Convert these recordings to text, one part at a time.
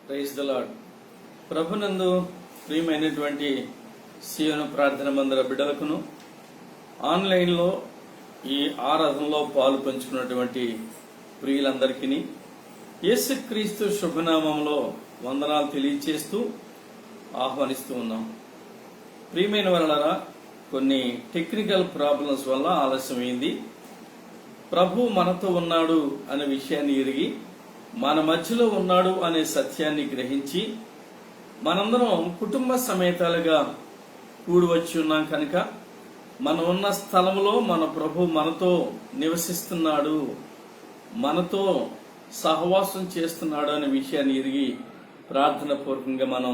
Praise the lord. ప్రభునందు ప్రియమైనటువంటి సీయోను ప్రార్థన మందిర బిడ్డలకును, ఆన్లైన్లో ఈ ఆరాధనలో పాలు పంచుకున్నటువంటి ప్రియులందరికీ యేసుక్రీస్తు శుభనామంలో వందనాలు తెలియచేస్తూ ఆహ్వానిస్తూ ఉన్నాం. ప్రియమైన వారలారా, కొన్ని టెక్నికల్ ప్రాబ్లమ్స్ వల్ల ఆలస్యమైంది. ప్రభు మనతో ఉన్నాడు అనే విషయాన్ని ఎరిగి, మన మధ్యలో ఉన్నాడు అనే సత్యాన్ని గ్రహించి, మనందరం కుటుంబ సమేతాలుగా కూడి వచ్చి ఉన్నాం కనుక మనం ఉన్న స్థలంలో మన ప్రభు మనతో నివసిస్తున్నాడు, మనతో సహవాసం చేస్తున్నాడు అనే విషయాన్ని ఎరిగి ప్రార్థన పూర్వకంగా మనం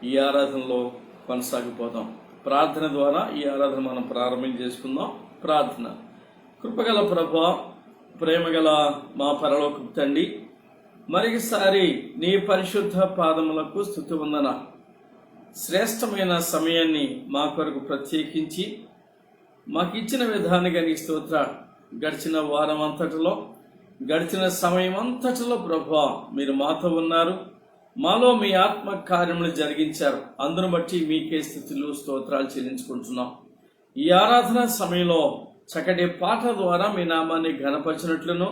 ఈ ఆరాధనలో కొనసాగిపోదాం. ప్రార్థన ద్వారా ఈ ఆరాధన మనం ప్రారంభం చేసుకుందాం. ప్రార్థన. కృపగల ప్రభువా, ప్రేమగల మా పరలోకపు తండ్రి, మరొకసారి నీ పరిశుద్ధ పాదములకు స్తుతి వందన. శ్రేష్టమైన సమయాన్ని మా కొరకు ప్రత్యేకించి మాకు ఇచ్చిన విధానంగా నీ స్తోత్ర. గడిచిన వారం అంతటిలో, గడిచిన సమయం అంతటిలో ప్రభువా మీరు మాతో ఉన్నారు, మాలో మీ ఆత్మ కార్యములు జరిగించారు. అందును బట్టి మీకే స్తుతులు స్తోత్రాలు చెల్లించుకుంటున్నాం. ఈ ఆరాధన సమయంలో చక్కటి పాట ద్వారా మీ నామాన్ని ఘనపరిచినట్లును,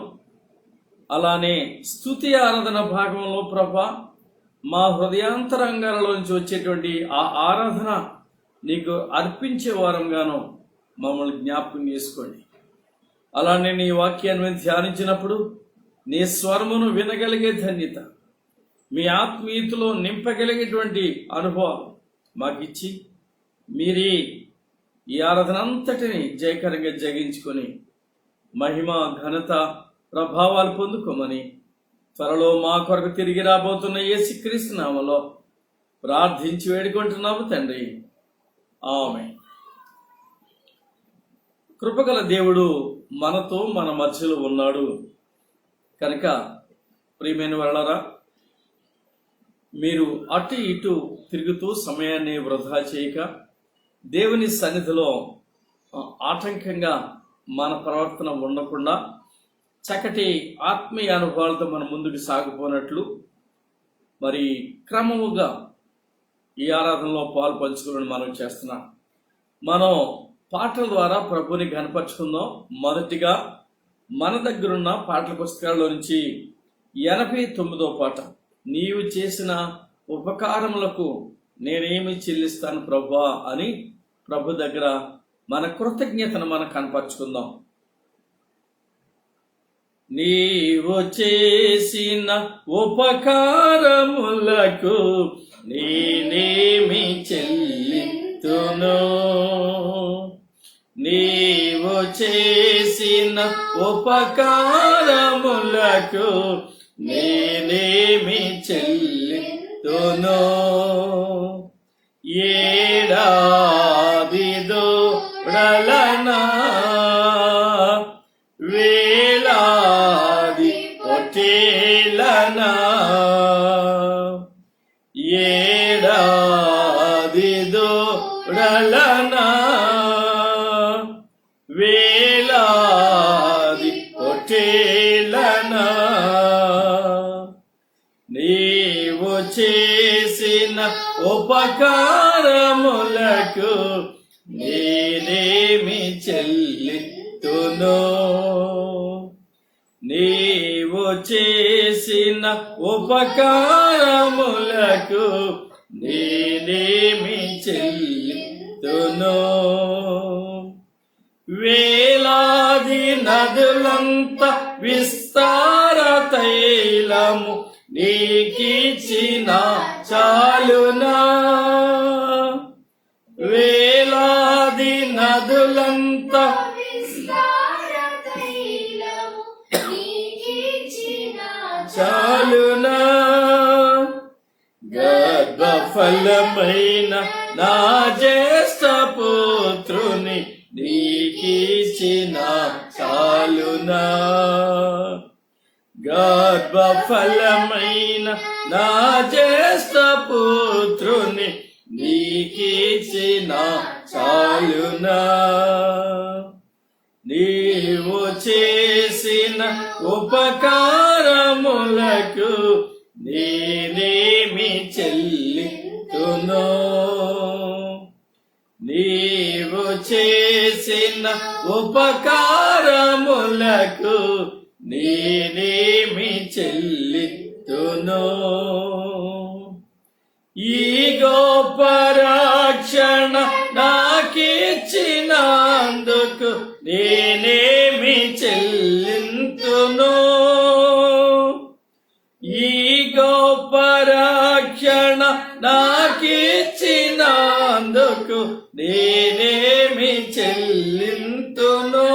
అలానే స్తుతి ఆరాధన భాగంలో ప్రభా మా హృదయాంతరంగాలలోంచి వచ్చేటువంటి ఆ ఆరాధన నీకు అర్పించే వారంగాను మమ్మల్ని జ్ఞాపకం చేసుకోండి. అలానే నీ వాక్యాన్ని ధ్యానించినప్పుడు నీ స్వరమును వినగలిగే ధన్యత, మీ ఆత్మీయతలో నింపగలిగేటువంటి అనుభవాలు మాకిచ్చి మీరే ఈ ఆరాధన అంతటిని జయకరంగా జగించుకొని మహిమ ఘనత ప్రభావాలు పొందుకోమని త్వరలో మా కొరకు తిరిగి రాబోతున్న యేసుక్రీస్తు నామములో ప్రార్థించి వేడుకుంటున్నాము తండ్రి, ఆమేన్. కృపగల దేవుడు మనతో మన మధ్యలో ఉన్నాడు కనుక ప్రియమైన వారలారా, మీరు అటు ఇటు తిరుగుతూ సమయాన్ని వృధా చేయక దేవుని సన్నిధిలో ఆటంకంగా మన ప్రవర్తన ఉండకుండా చక్కటి ఆత్మీయ అనుభవాలతో మనం ముందుకు సాగిపోనట్లు మరి క్రమముగా ఈ ఆరాధనలో పాలు పంచుకోవడం మనం చేస్తున్నాం. మనం పాటల ద్వారా ప్రభుని ఘనపరుచుకుందాం. మొదటిగా మన దగ్గరున్న పాటల పుస్తకాల్లో నుంచి 89వ పాట, నీవు చేసిన ఉపకారములకు నేనేమి చెల్లిస్తాను ప్రభువా అని ప్రభు దగ్గర మన కృతజ్ఞతను మనం కనపరుచుకుందాం. నీవు చేసిన ఉపకారములకు నేనేమి చెల్లింతును, నీవు చేసిన ఉపకారములకు నేనేమి చెల్లింతును. ఏడాది దూడలనా వేలాది పొట్టేలనా, ఏడాది దూడలనా వేలాది పొట్టేలనా, నీవు చేసిన ఉపకారములకు నేనేమి చెల్లింతును, నీవు చేసిన ఉపకారములకు నేనేమి చెల్లింతును. వేలాది నదులంత విస్తార తైలము నీకిచ్చిన చాలునా, వేలాది నదులంత చాలునా, గర్భఫలమైన నా జ్యేష్ఠ పుత్రుని నీకిచ్చిన చాలునా, గర్భఫలమైన నా జ్యేష్ఠ పుత్రుని నీకిచ్చిన చాలునా. నీవు చేసిన ఉపకారములకు నేనేమి ఉపకారములకు నేనేమి చెల్లితును. ఈ గొప్ప రక్షణ నాకిచ్చినందుకు నేనేమి చెల్లింతును. ఈ గొప్ప రక్షణ నాకిచ్చినందుకు నేనేమి చెల్లింతును.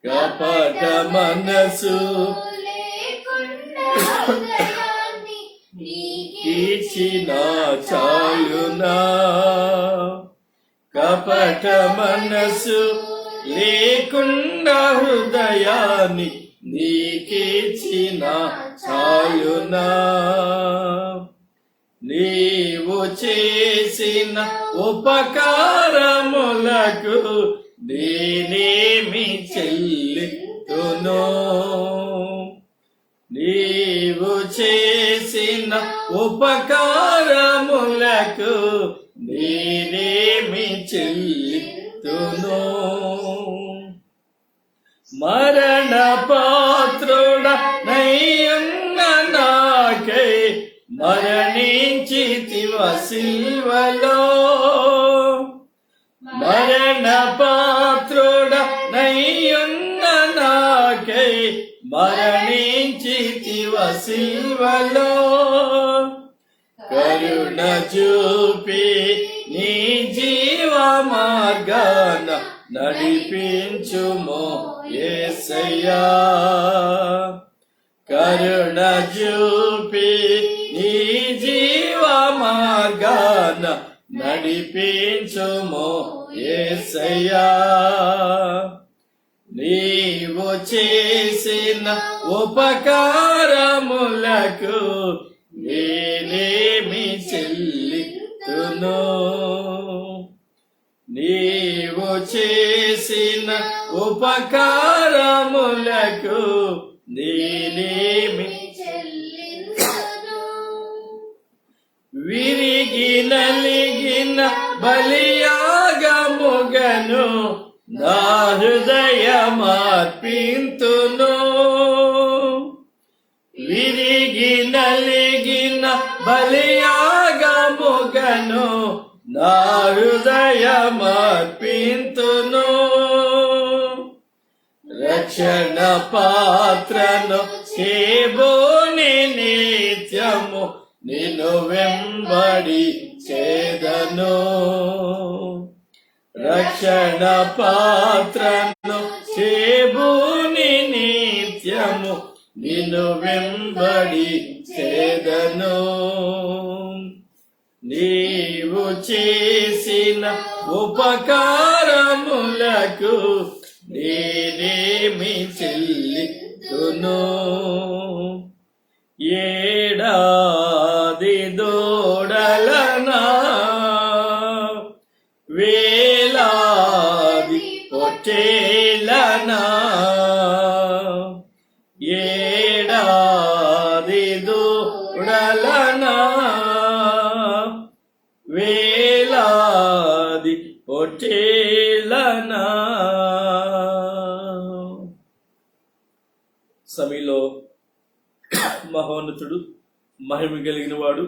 కపట మనసు ఇచ్చిన చాలునా. కపట మనసు లేకుండా హృదయాన్ని నీకిచ్చిన చాలునా. నీవు చేసిన ఉపకారములకు నేనేమి చెల్లితును. నీవు చేసిన ఉపకారములకు నేనేమి చెల్లితును. మరణ పాత్రుడనైయున్న నాకై మరణించితివ సిల్వలో. మరణ పాత్రుడనైయున్న నాకై మరణించితివ సిల్వలో. కరుణ చూపి నీ జీవ మార్గాన నడిపించుమో యేసయ్యా. కరుణ చూపి నీ జీవ మార్గాన నడిపించుమో యేసయ్యా. నీవు చేసిన ఉపకారములకు నేనేమి చెల్లితును. నీవు చేసిన ఉపకారములకు నేనేమి చెల్లింతును. విరిగి నలిగిన బలియాగముగను నా హృదయమర్పింతును. విరిగి నలిగిన బలియాగముగను నా హృదయమర్పింతును. రక్షణ పాత్రను చేబోని నిత్యము నిన్ను వెంబడి చేదను. రక్షణ పాత్రను చేబోని నిత్యము నిన్ను వెంబడి చేదను. నీవు చేసిన ఉపకారములకు నేనేమి చెల్లితును. ఏడాది దూడలనా వేలాది పొట్టేలనా. ఏడాది దూడలనా వేలాది పొట్టేలనా. సమీలో మహోన్నతుడు, మహిమ కలిగిన వాడు,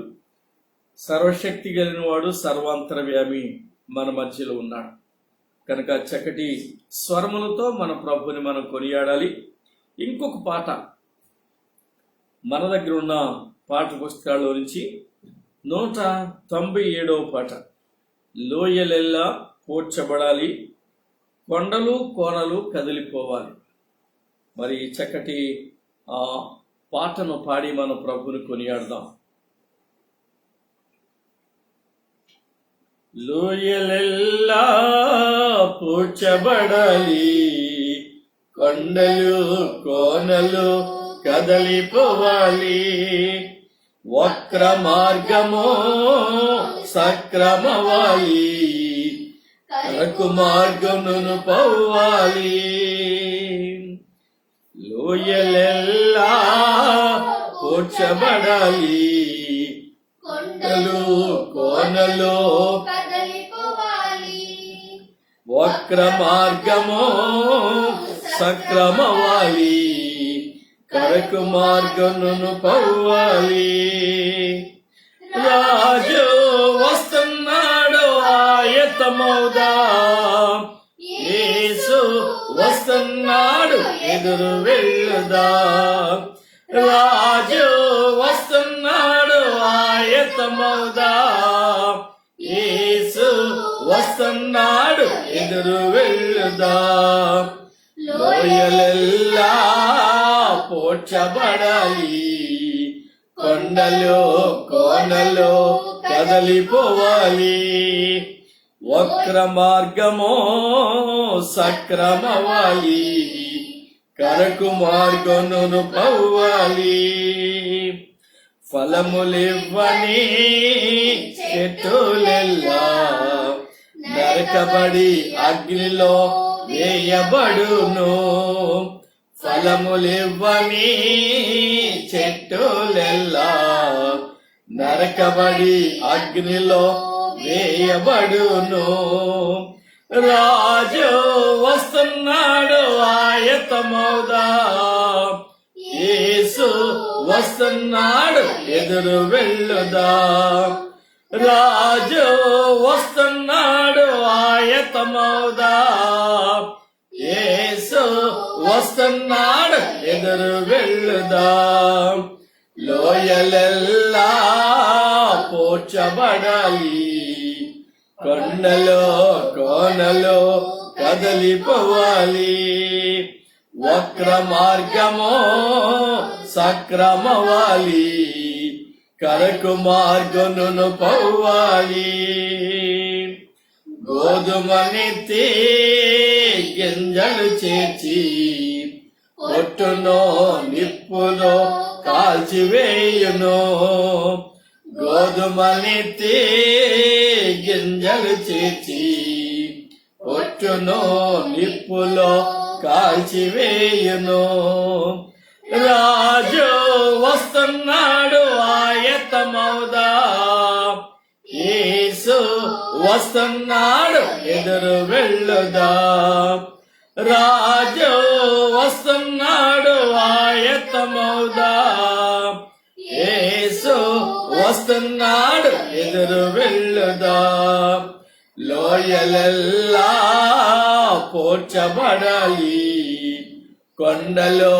సర్వశక్తి కలిగిన వాడు, సర్వాంతర్యామి మన మధ్యలో ఉన్నాడు కనుక చక్కటి స్వరములతో మన ప్రభుని మనం కొనియాడాలి. ఇంకొక పాట మన దగ్గర ఉన్న పాట పుస్తకాల్లో నుంచి 197వ పాట, లోయలెల్లా పూడ్చబడాలి, కొండలు కోనలు కదిలిపోవాలి. మరి చక్కటి ఆ పాటను పాడి మన ప్రభుని కొనియాడదాం. లోయలెల్లా పూడ్చబడాలి, కొండలు కోనలు కదలిపోవాలి, వక్ర మార్గమో సక్రమవాలి, కరకు మార్గమును పోవాలి. లోయలెల్లా పూడ్చబడాలి, కొండలు కోనలు వక్ర మార్గము సక్రమవాలి, కరకు మార్గమును పవ్వాలి. రాజు వస్తున్నాడు ఆయత్తమౌదా, యేసు వస్తున్నాడు ఎదురు వెళ్ళుదా. రాజు వస్తున్నాడు ఆయత్తమౌదా, యేసు వస్తున్నాడు ఎదురు వెళ్ళుదా. లోయలెల్లా పోడ్చబడాలి, కొండలో కోనలో కదలిపోవాలి. వక్ర మార్గమో సక్రమవాలి, కరకు మార్గమును పవ్వాలి. ఫలములివ్వని చెట్టులెల్లా నరకబడి అగ్నిలో వేయబడును. ఫలములివ్వని చెట్టులెల్లా నరకబడి అగ్నిలో వేయబడును. రాజు వస్తున్నాడు ఆయత్తమౌదా, యేసు వస్తున్నాడు ఎదురు వెళ్ళుదా. రాజు వస్తున్నాడు ఆయత్తమౌదా, యేసు వస్తున్నాడు ఎదురు వెళ్ళుదా. లోయలెల్లా పోడ్చబడాలి, కొండలో కోనలో కదలిపోవాలి. వక్ర మార్గమో సక్రమవాలి, కరకు మార్గమును పవ్వాలి. గోధుమనెత్తి గింజలు చేర్చి పొట్టునో నిప్పులో కాల్చివేయును. గోధుమనెత్తి గింజలు చేర్చి పొట్టునో నిప్పులో కాల్చివేయును. రాజు వస్తున్నాడు ఆయత్తమౌదా, యేసు వస్తున్నాడు ఎదురు వెళ్ళుదా. రాజు వస్తున్నాడు ఆయత్తమౌదా, యేసు వస్తున్నాడు ఎదురు వెళ్ళుదా. లోయలెల్లా పోడ్చబడాలి, కొండలో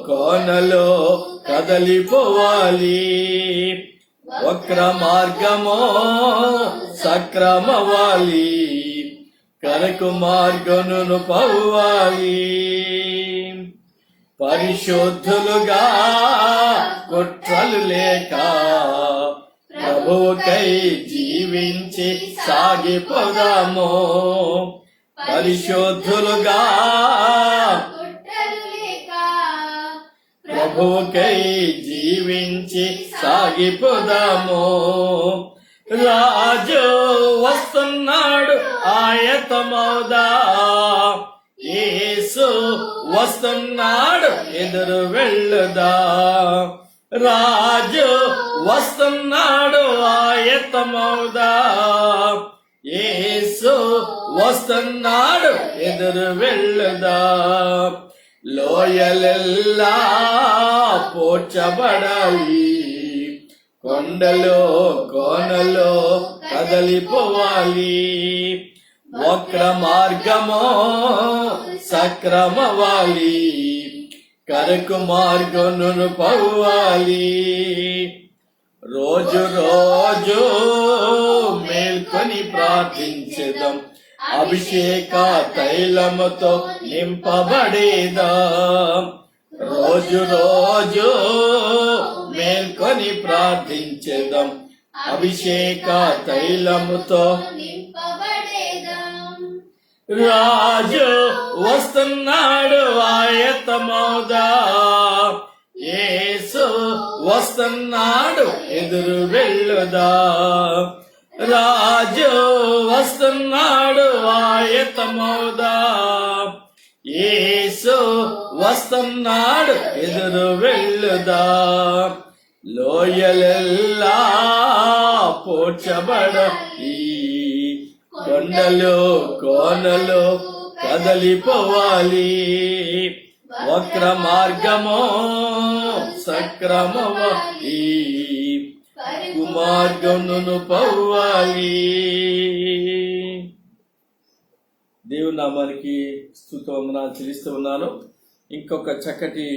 కోనలో కదలిపోవాలి. వక్ర మార్గమో సక్రమవాలి, కరకు మార్గమును పవ్వాలి. పరిశుద్ధులుగా కుట్రలు లేక ప్రభువుకై జీవించి సాగిపోదాము. పరిశుద్ధులుగా ప్రభువుకై జీవించి సాగిపోదాము. రాజు వస్తున్నాడు ఆయత్తమౌదా, యేసు వస్తున్నాడు ఎదురు వెళ్ళుదా. రాజు వస్తున్నాడు ఆయత్తమౌదా, యేసు వస్తున్నాడు ఎదురు వెళ్ళుదా. లోయలెల్లా పోడ్చబడాలి, కొండలో కోనలో కదలిపోవాలి. వక్ర మార్గమో సక్రమవాలి, కరకు మార్గమును పవ్వాలి. రోజు రోజు మేల్కొని ప్రార్థించెదం, అభిషేక తైలముతో నింపబడేదాం. రోజు రోజు మేల్కొని ప్రార్థించెదం, అభిషేక తైలముతో నింపబడేదాం. రాజు వస్తున్నాడు ఆయత్తమౌదా, యేసు వస్తున్నాడు ఎదురు వెళ్ళుదా. రాజు వస్తున్నాడు ఆయత్తమౌదా, యేసు వస్తున్నాడు ఎదురు వెళ్ళుదా. లోయలెల్లా పోడ్చబడాలి, కొండలు కోనలు కదలిపోవాలి, వక్ర మార్గమో సక్రమవాలి, కుమార్గమును పోవాలి. దేవుని నామానికి స్తుతి వందనాలు చెల్లిస్తూ ఉన్నాను. ఇంకొక చక్కటి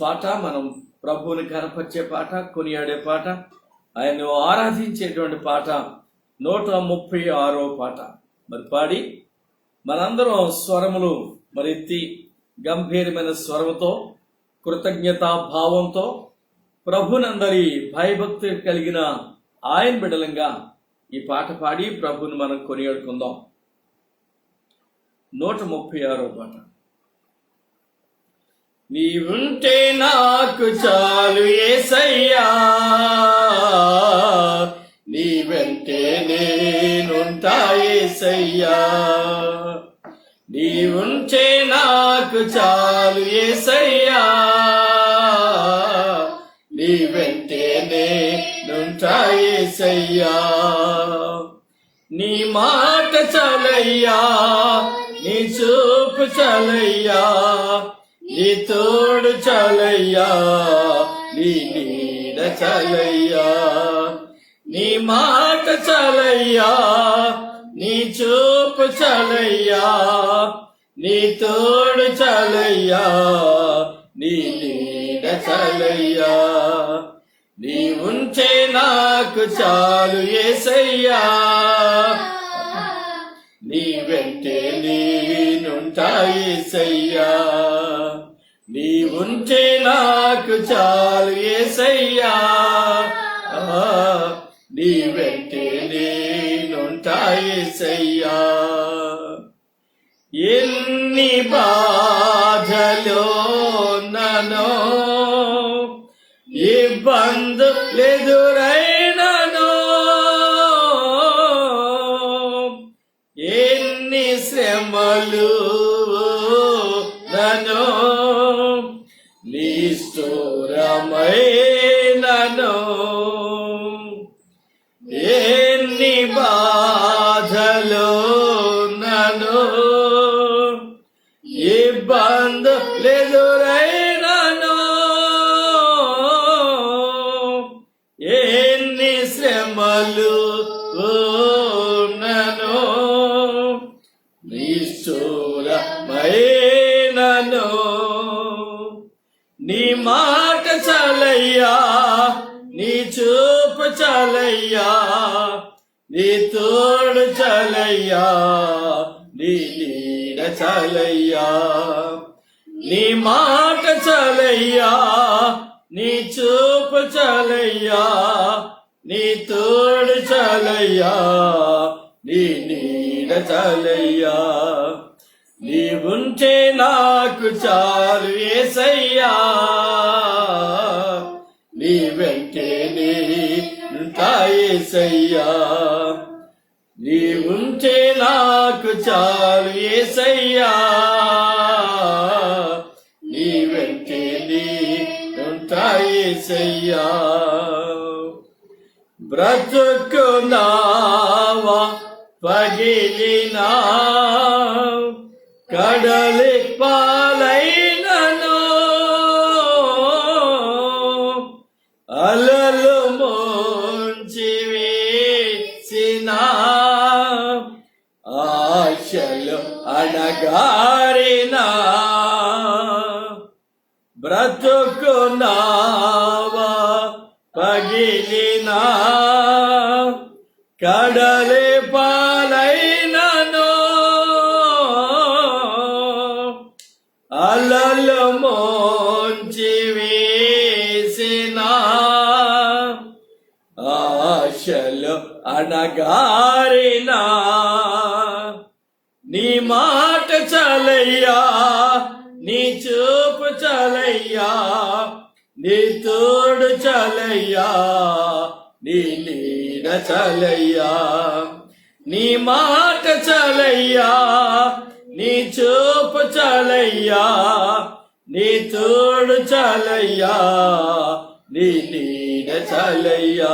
పాట, మనం ప్రభువుని కనపరిచే పాట, కొనియాడే పాట, ఆయన్ను ఆరాధించేటువంటి పాట 136వ పాట పాడి మనందరం స్వరములు ఎత్తి గంభీరమైన స్వరముతో కృతజ్ఞతా భావంతో ప్రభునందరి భయభక్తి కలిగిన ఆయన బిడలంగా ఈ పాట పాడి ప్రభుని మనం కొనియాడుకుందాం. 136వ పాట. నీవుంటే నాకు చాలు యేసయ్యా, నీ వెంటే నేనుంటా యేసయ్యా, నీవుంటే నాకు చాలు యేసయ్యా, నీ వెంటే నేనుంటా యేసయ్యా, నీ మాట చాలయ్యా, నీ చూపు చాలయ్యా, నీ తోడు చాలయ్యా, నీ నీడ చాలయ్యా, నీ మాట చాలయ్యా, నీ చూపు చాలయ్యా, నీ తోడు చాలయ్యా, నీ నీడ చాలయ్యా, నీ ఉంటే నాకు చాలు యేసయ్యా, నీ వెంటే నేనుంటా యేసయ్యా, నీ ఉంటే నాకు చాలు యేసయ్యా, నీ వెంటే నేనుంటా యేసయ్యా. ఎన్ని బాధలో నన్ను ఇబ్బందులెదురైనను, ఎన్ని శ్రమలు నన్ను నిష్ఠూరమైనను, ఎన్ని బాధలు నన్ను ఇబ్బందులెదురైనను, ఎన్ని శ్రమలు నన్ను నిష్ఠూరమైనను, నీ మాట చాలయ్యా, నీ చూపు చాలయ్యా, నీ తోడు చాలయ్యా, నీ నీడ చాలయ్యా, నీ మాట చాలయ్యా, నీ చూపు చాలయ్యా, నీ తోడు చాలయ్యా, నీ నీడ చాలయ్యా, నీవుంటే నాకు చాలు యేసయ్యా, నీ వెంటే నేనుంటా యేసయ్యా, నీవుంటే నాకు చాలు యేసయ్యా, నీ వెంటే నేనుంటా యేసయ్యా. బ్రతుకునావా పగిలినా కడలి పాలైనను, అలలు ముంచి వేసిన ఆశలు అణగారిన, బ్రతుకునావా పగిలినా కడలి పాలైనను, అలలు ముంచి వేసిన ఆశలు అణగారిన, నీ మాట చాలయ్యా, నీ చూపు చాలయ్యా, నీ తోడు చాలయ్యా, నీ నీడ చాలయ్యా, నీ మాట చాలయ్యా, నీ చూపు చాలయ్యా, నీ తోడు చాలయ్యా, నీ నీడ చాలయ్యా,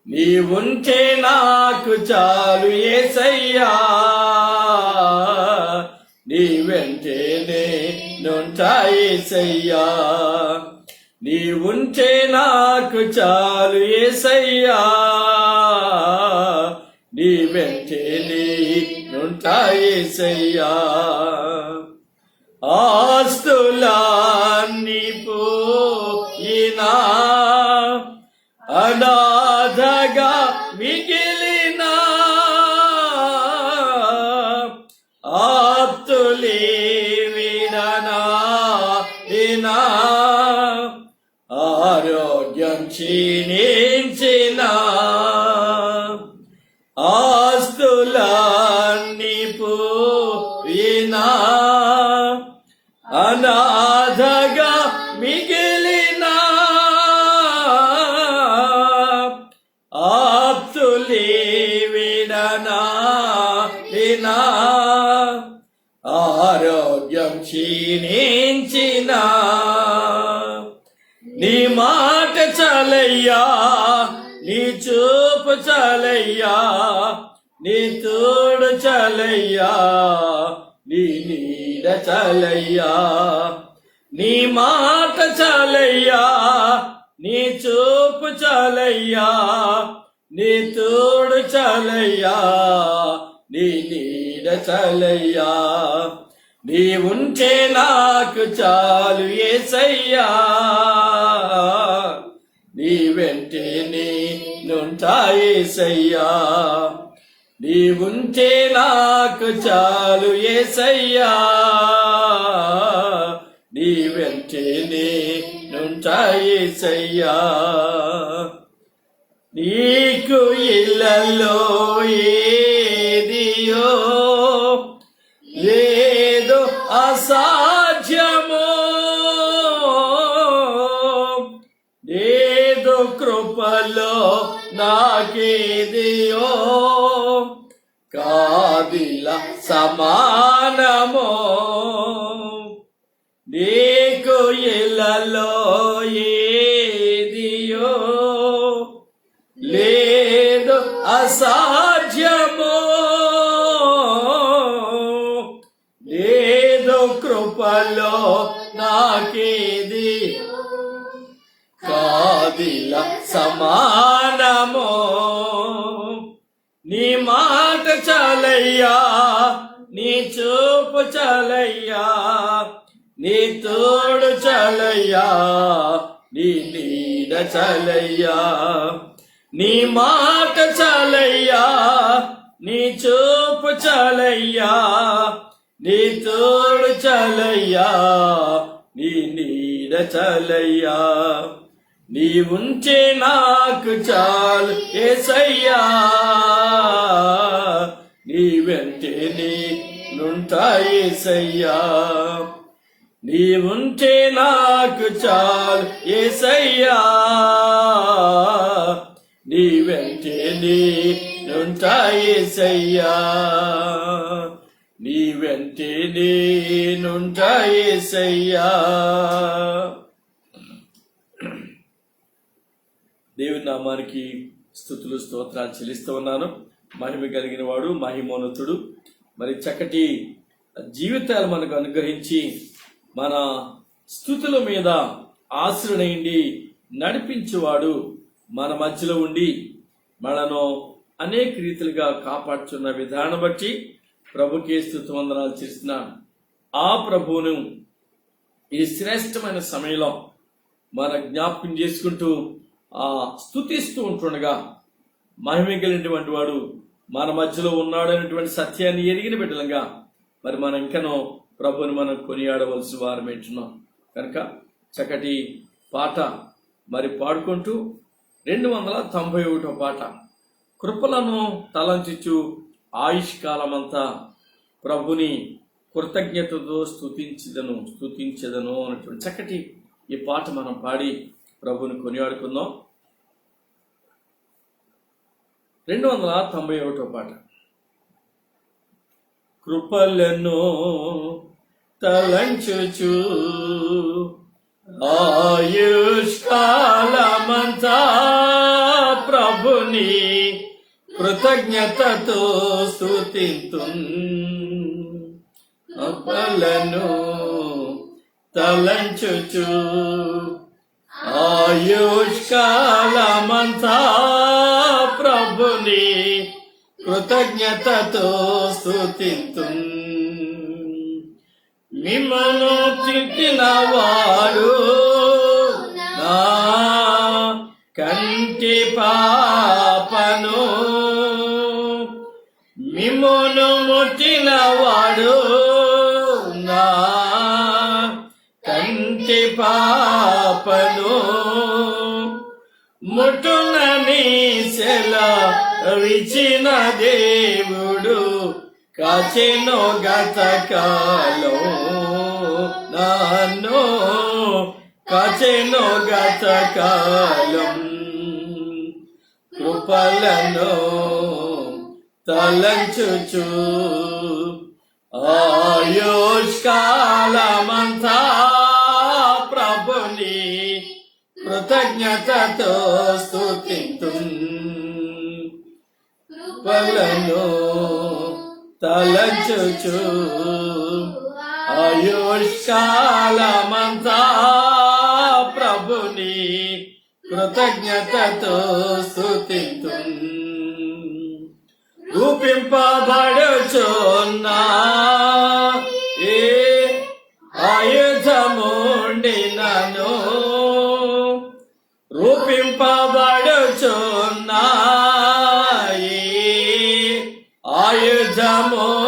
నీవుంటే నాకు చాలు యేసయ్యా, నీ వెంటే నేనుంటా యేసయ్యా, నీవుంటే నాకు చాలు యేసయ్యా, నీ వెంటే నేనుంటా యేసయ్యా. ఆస్తులన్నీ పోయినా అనాథగా మిగిలిన ఆప్తులే విడనాడినా, ఆరోగ్యం క్షీణించిన ఆస్తులన్నీ పోయినా అనాథగా మిగిలిన ఆప్తులే విడనాడిన ఆరోగ్యం క్షీణించిన నీ మాట చాలయ్యా, నీ చూపు చాలయ్యా, నీ తోడు చాలయ్యా, నీ నీడ చాలయ్యా, నీ మాట చాలయ్యా, నీ చూపు చాలయ్యా, నీ తోడు చాలయ్యా, నీ నీడ చాలయ్యా, నీవుంటే నాకు చాలు యేసయ్యా, నీ వెంటే నేనుంటా యేసయ్యా, నీవుంటే నాకు చాలు యేసయ్యా, నీ వెంటే నేనుంటా యేసయ్యా. నీకు ఇళ్ళలో ఏదియో లేదు అసాధ్యమో, లేదు కృపలో నాకేదియో కాదిల సమానమో, నీకు ఇళ్ళలో ఏదియో లేదు అసాధ్యమో, లేదు కృపలో నాకేది కాదిల సమానమో. నీ మాట చాలయ్యా, నీ చూపు చాలయ్యా, నీ తోడు చాలయ్యా, నీ నీడ చాలయ్యా, నీ మాట చాలయ్యా, నీ చూపు చాలయ్యా, నీ తోడు చాలయ్యా, నీ నీడ చాలయ్యా, నీవుంటే నాకు చాలు యేసయ్యా, నీ వెంటే నేనుంటా యేసయ్యా, నీవుంటే నాకు చాలు యేసయ్యా, నీ వెంటే నేనుంటా యేసయ్యా, నీ వెంటే నేనుంటా యేసయ్యా. దేవుని నామానికి స్తుతులు స్తోత్రాలు చెల్లిస్తూ ఉన్నాను. మహిమ కలిగిన వాడు, మహిమోన్నతుడు, మరి చక్కటి జీవితాలు మనకు అనుగ్రహించి మన స్తుతుల మీద ఆశ్రయుడై నడిపించేవాడు మన మధ్యలో ఉండి మనను అనేక రీతిలుగా కాపాడుచున్న విధానం బట్టి ప్రభుకే స్తుతి వందనాలు చేస్తున్నాను. ఆ ప్రభువును ఈ శ్రేష్టమైన సమయంలో మన జ్ఞాపకం చేసుకుంటూ స్తుతిస్తూ ఉంటుండగా మహిమ కలిగినటువంటి వాడు మన మధ్యలో ఉన్నాడు అనేటువంటి సత్యాన్ని ఎరిగిన బిడ్డలుగా మరి మనం ఇంకనో ప్రభుని మనం కొనియాడవలసిన వారం ఏంటున్నాం కనుక చక్కటి పాట మరి పాడుకుంటూ 291వ పాట, కృపలను తలంచుచు ఆయుష్కాలమంతా ప్రభుని కృతజ్ఞతతో స్తుతించదను అనేటువంటి చక్కటి ఈ పాట మనం పాడి ప్రభుని కొనియాడుకుందాం. 291వ పాట. కృపలను తలంచుచు ఆయుష్కాలమంతా ప్రభుని ప్రభుని కృతజ్ఞతతో స్తుతింతున్. అపలను తలంచుచు ఆయుష్కాలమంతా ప్రభుని కృతజ్ఞతతో స్తుతింతున్. మిమ్మను తిట్టినవాడు నా కంటి పాపను, మిమ్మను ముట్టినవాడు నా కంటి పాపను, ముట్టునని సెలవిచ్చిన దేవుడు కాచెను గతకాలం నన్ను, కాచెను గతకాలం. కృపలను తలంచుచు ఆయుష్కాలమంతా ప్రభుని కృతజ్ఞతతో స్తుతింతున్. కృపలను తలంచుచు ఆయుష్కాలమంతా ప్రభుని కృతజ్ఞతతో స్తుతింతున్. రూపింపబడుచున్నా ఏ ఆయుధముండినను, రూపింపబడుచున్నా ఏ ఆయుధముండినను,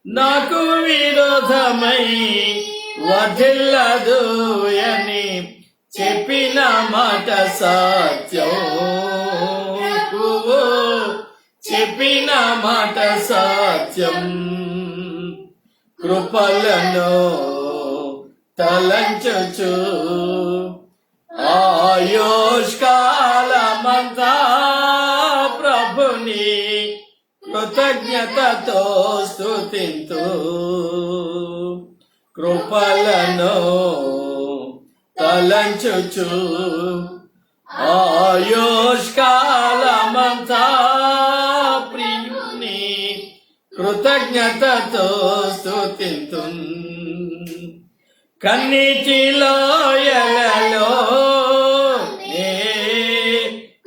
నాకు విరోధమై వదిల్లదు అని చెప్పిన మాట సత్యం, చెప్పిన మాట సత్యం. కృపలను తలంచుచు ఆయుష్కాలమంతా ప్రభుని కృతజ్ఞతతో స్తుతింతు. కృపలను తలంచుచు ఆయుష్కాలమంతా ప్రియుని కృతజ్ఞతతో స్తుతింతున్. కన్నీటిలో ఎలలో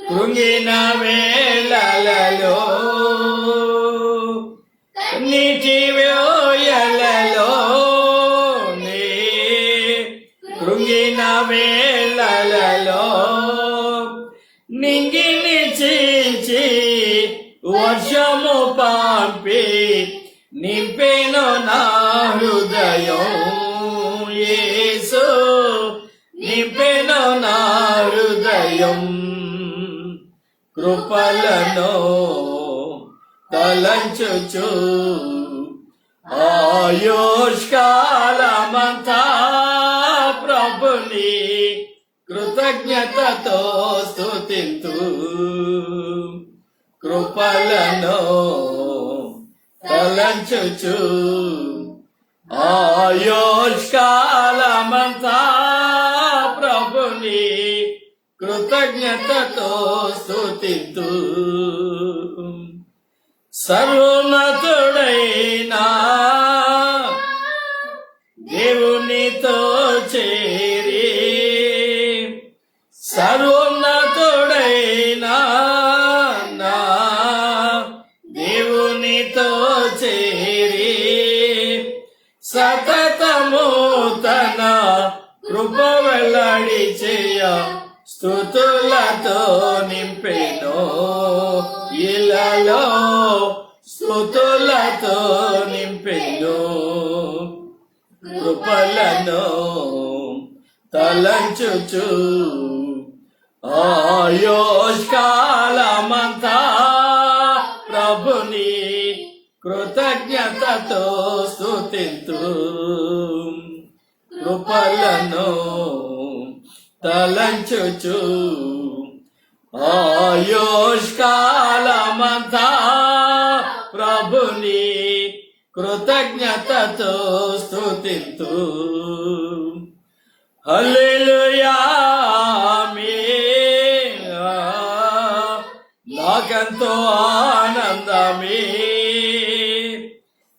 కృంగిన వేళలలో, కన్నీటి వేళలలో కృంగిన వేళలలో, నింగిని చీల్చి వర్షము పంపి నింపెను నా హృదయం, యేసు నింపెను నా హృదయం. కృపలను తలంచుచు ఆయుష్కాలమంతా ప్రభుని కృతజ్ఞతతో స్తుతింతు. కృపలను తలంచుచు ఆయుష్కాలమంతా ప్రభుని కృతజ్ఞతతో స్తుతింతు. సర్వోన్నతుడైనా దేవునితో చేరి, సర్వోన్నతుడైనా నా దేవునితో చేరి, సతతము తన కృప వెల్లడి చేయ స్తుతులతో నింపెను ఇలలో, స్తుతులతో నింపెను. కృపలను తలంచుచు ఆయుష్కాలమంతా ప్రభుని కృతజ్ఞతతో స్తుతింతు. కృపలను తలంచుచు ఆయుష్కాలమంతా ప్రభుని కృతజ్ఞతతో స్తుతింతు. హల్లెలూయా ఆమేన్. నాకెంతో ఆనందమే.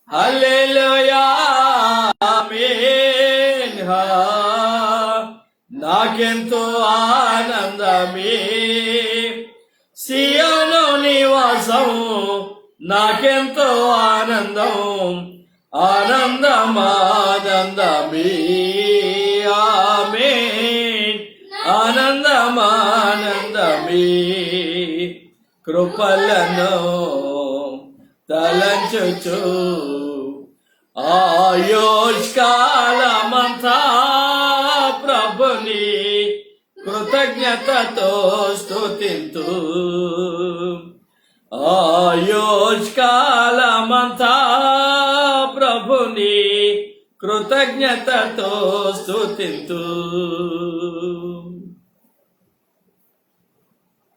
హల్లెలూయా ఆమేన్. నాకెంతో ఆనందమే. సియోను నివాసం నాకెంతో ఆనందం. ఆనందమానందమే. ఆమేన్. ఆనందమానందమే. కృపలను తలంచుచు ఆయుష్కాలమంతా ప్రభుని కృతజ్ఞతతో స్తుతింతు. ఆయుష్కాలమంతా ప్రభుని కృతజ్ఞతతో స్తుతింతు.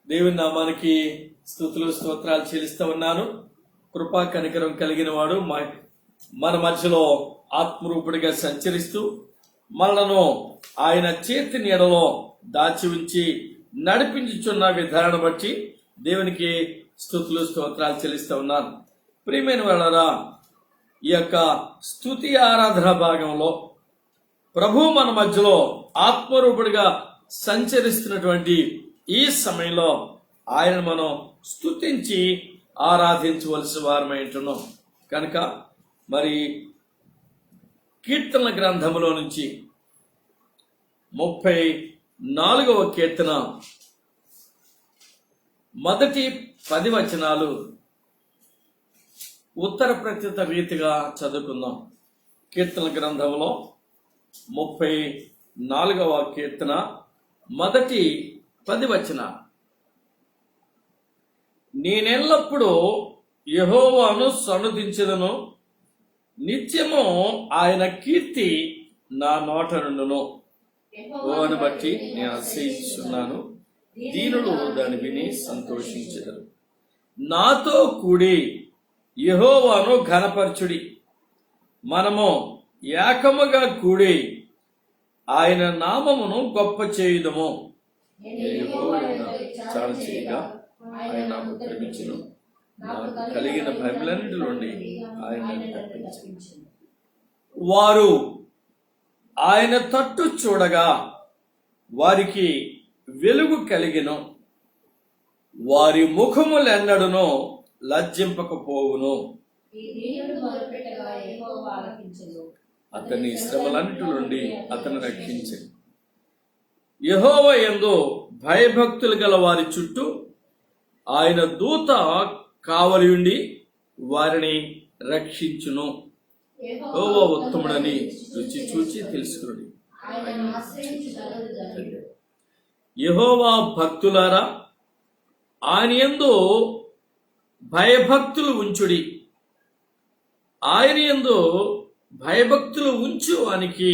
దేవుని నామానికి స్తుతులు స్తోత్రాలు చెల్లిస్తూ ఉన్నాను. కృపా కనికరం కలిగిన వాడు మన మధ్యలో ఆత్మరూపుడిగా సంచరిస్తూ మనలను ఆయన చేతి నీడలో దాచి ఉంచి నడిపించుచున్న విధానం బట్టి దేవునికి స్తుతులు స్తోత్రాలు చెల్లిస్తూ ఉన్నాను. ప్రియమైన వాళ్ళరా, ఈ యొక్క స్తుతి ఆరాధన భాగంలో ప్రభు మన మధ్యలో ఆత్మరూపుడిగా సంచరిస్తున్నటువంటి ఈ సమయంలో ఆయన మనం స్తుతించి ఆరాధించవలసిన వారమై ఉంటున్నాం కనుక మరి కీర్తనల గ్రంథములో నుంచి 34వ కీర్తన మొదటి 10 వచనాలు ఉత్తర ప్రత్యుత రీతిగా చదువుకుందాం. కీర్తనల గ్రంథంలో 34వ కీర్తన మొదటి 10 వచనాలు. నేనెల్లప్పుడూ యెహోవాను సన్నుతించెదను, నిత్యము ఆయన కీర్తి నా నోట నుండును. యెహోవాను బట్టి నేను అతిశయించుచున్నాను, దీనులు దాన్ని విని సంతోషించెదరు. నాతో కూడి యెహోవాను ఘనపరచుడి, మనము ఏకముగా కూడి ఆయన నామమును గొప్ప చేయుదము. చాలా చేయగా ఆయన నాకు ప్రేమించును, నాకు కలిగిన భయములన్నిటి నుండి ఆయన తప్పించును. వారు ఆయన తట్టు చూడగా వారికి వెలుగు కలిగిను, వారి ముఖములెన్నడును లజ్జింపకపోవును. అతని శ్రమలన్నిటి నుండి అతను రక్షించెను. యెహోవా యందు భయభక్తులు గల వారి చుట్టూ ఆయన దూత కావలి ఉండి వారిని రక్షించును. యెహోవా ఉత్తముడని రుచి చూచి తెలుసుకుని. యెహోవా భక్తులారా, ఆయన యందు భయభక్తులు ఉంచుడి. ఆయన యందు భయభక్తులు ఉంచు వానికి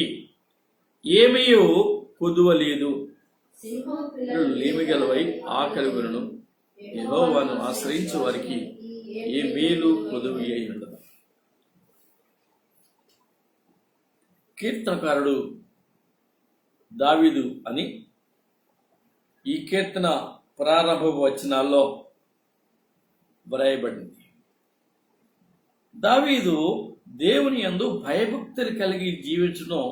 ఏమీ కొదువలేదు. లేమిగలవై ఆకలిగొనును, యెహోవాను ఆశ్రయించు వారికి ఏ మేలు కొదువు అయి ఉండదు. కీర్తనకారుడు దావీదు అని ఈ కీర్తన ప్రారంభ వచనాల్లో వ్రాయబడింది. దావీదు దేవుని యందు భయభక్తులు కలిగి జీవించడం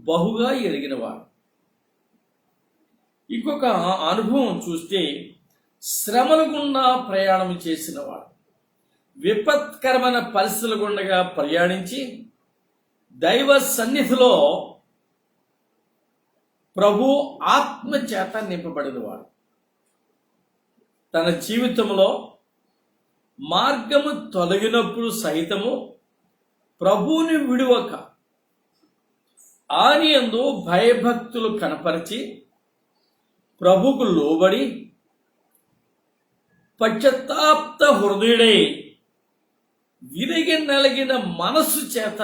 బహుగా ఎరిగినవాడు. ఇంకొక అనుభవం చూస్తే శ్రమల గుండా ప్రయాణం చేసినవాడు. విపత్కరమైన పరిస్థితుల గుండగా ప్రయాణించి దైవ సన్నిధిలో ప్రభు ఆత్మ చేత నింపబడినవాడు. తన జీవితంలో మార్గము తొలగినప్పుడు సైతము ప్రభువుని విడువక ఆయన యందు భయభక్తులు కనపరిచి ప్రభువుకు లోబడి పశ్చాత్తాప హృదయుడై విరిగి నలిగిన మనస్సు చేత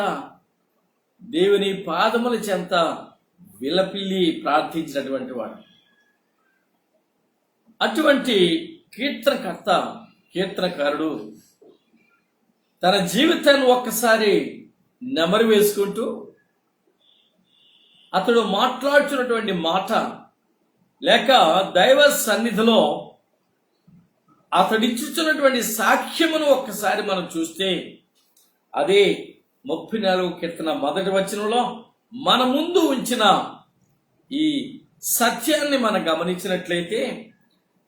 దేవుని పాదముల చెంత విలపిల్లి ప్రార్థించినటువంటి వాడు. అటువంటి కీర్తనకారుడు తన జీవితాన్ని ఒక్కసారి నెమరు వేసుకుంటూ అతడు మాట్లాడుతున్నటువంటి మాట లేక దైవ సన్నిధిలో అతడిచ్చుచున్నటువంటి సాక్ష్యమును ఒక్కసారి మనం చూస్తే అదే 34వ కీర్తన 1వ వచనంలో మన ముందు ఉంచిన ఈ సత్యాన్ని మనం గమనించినట్లయితే,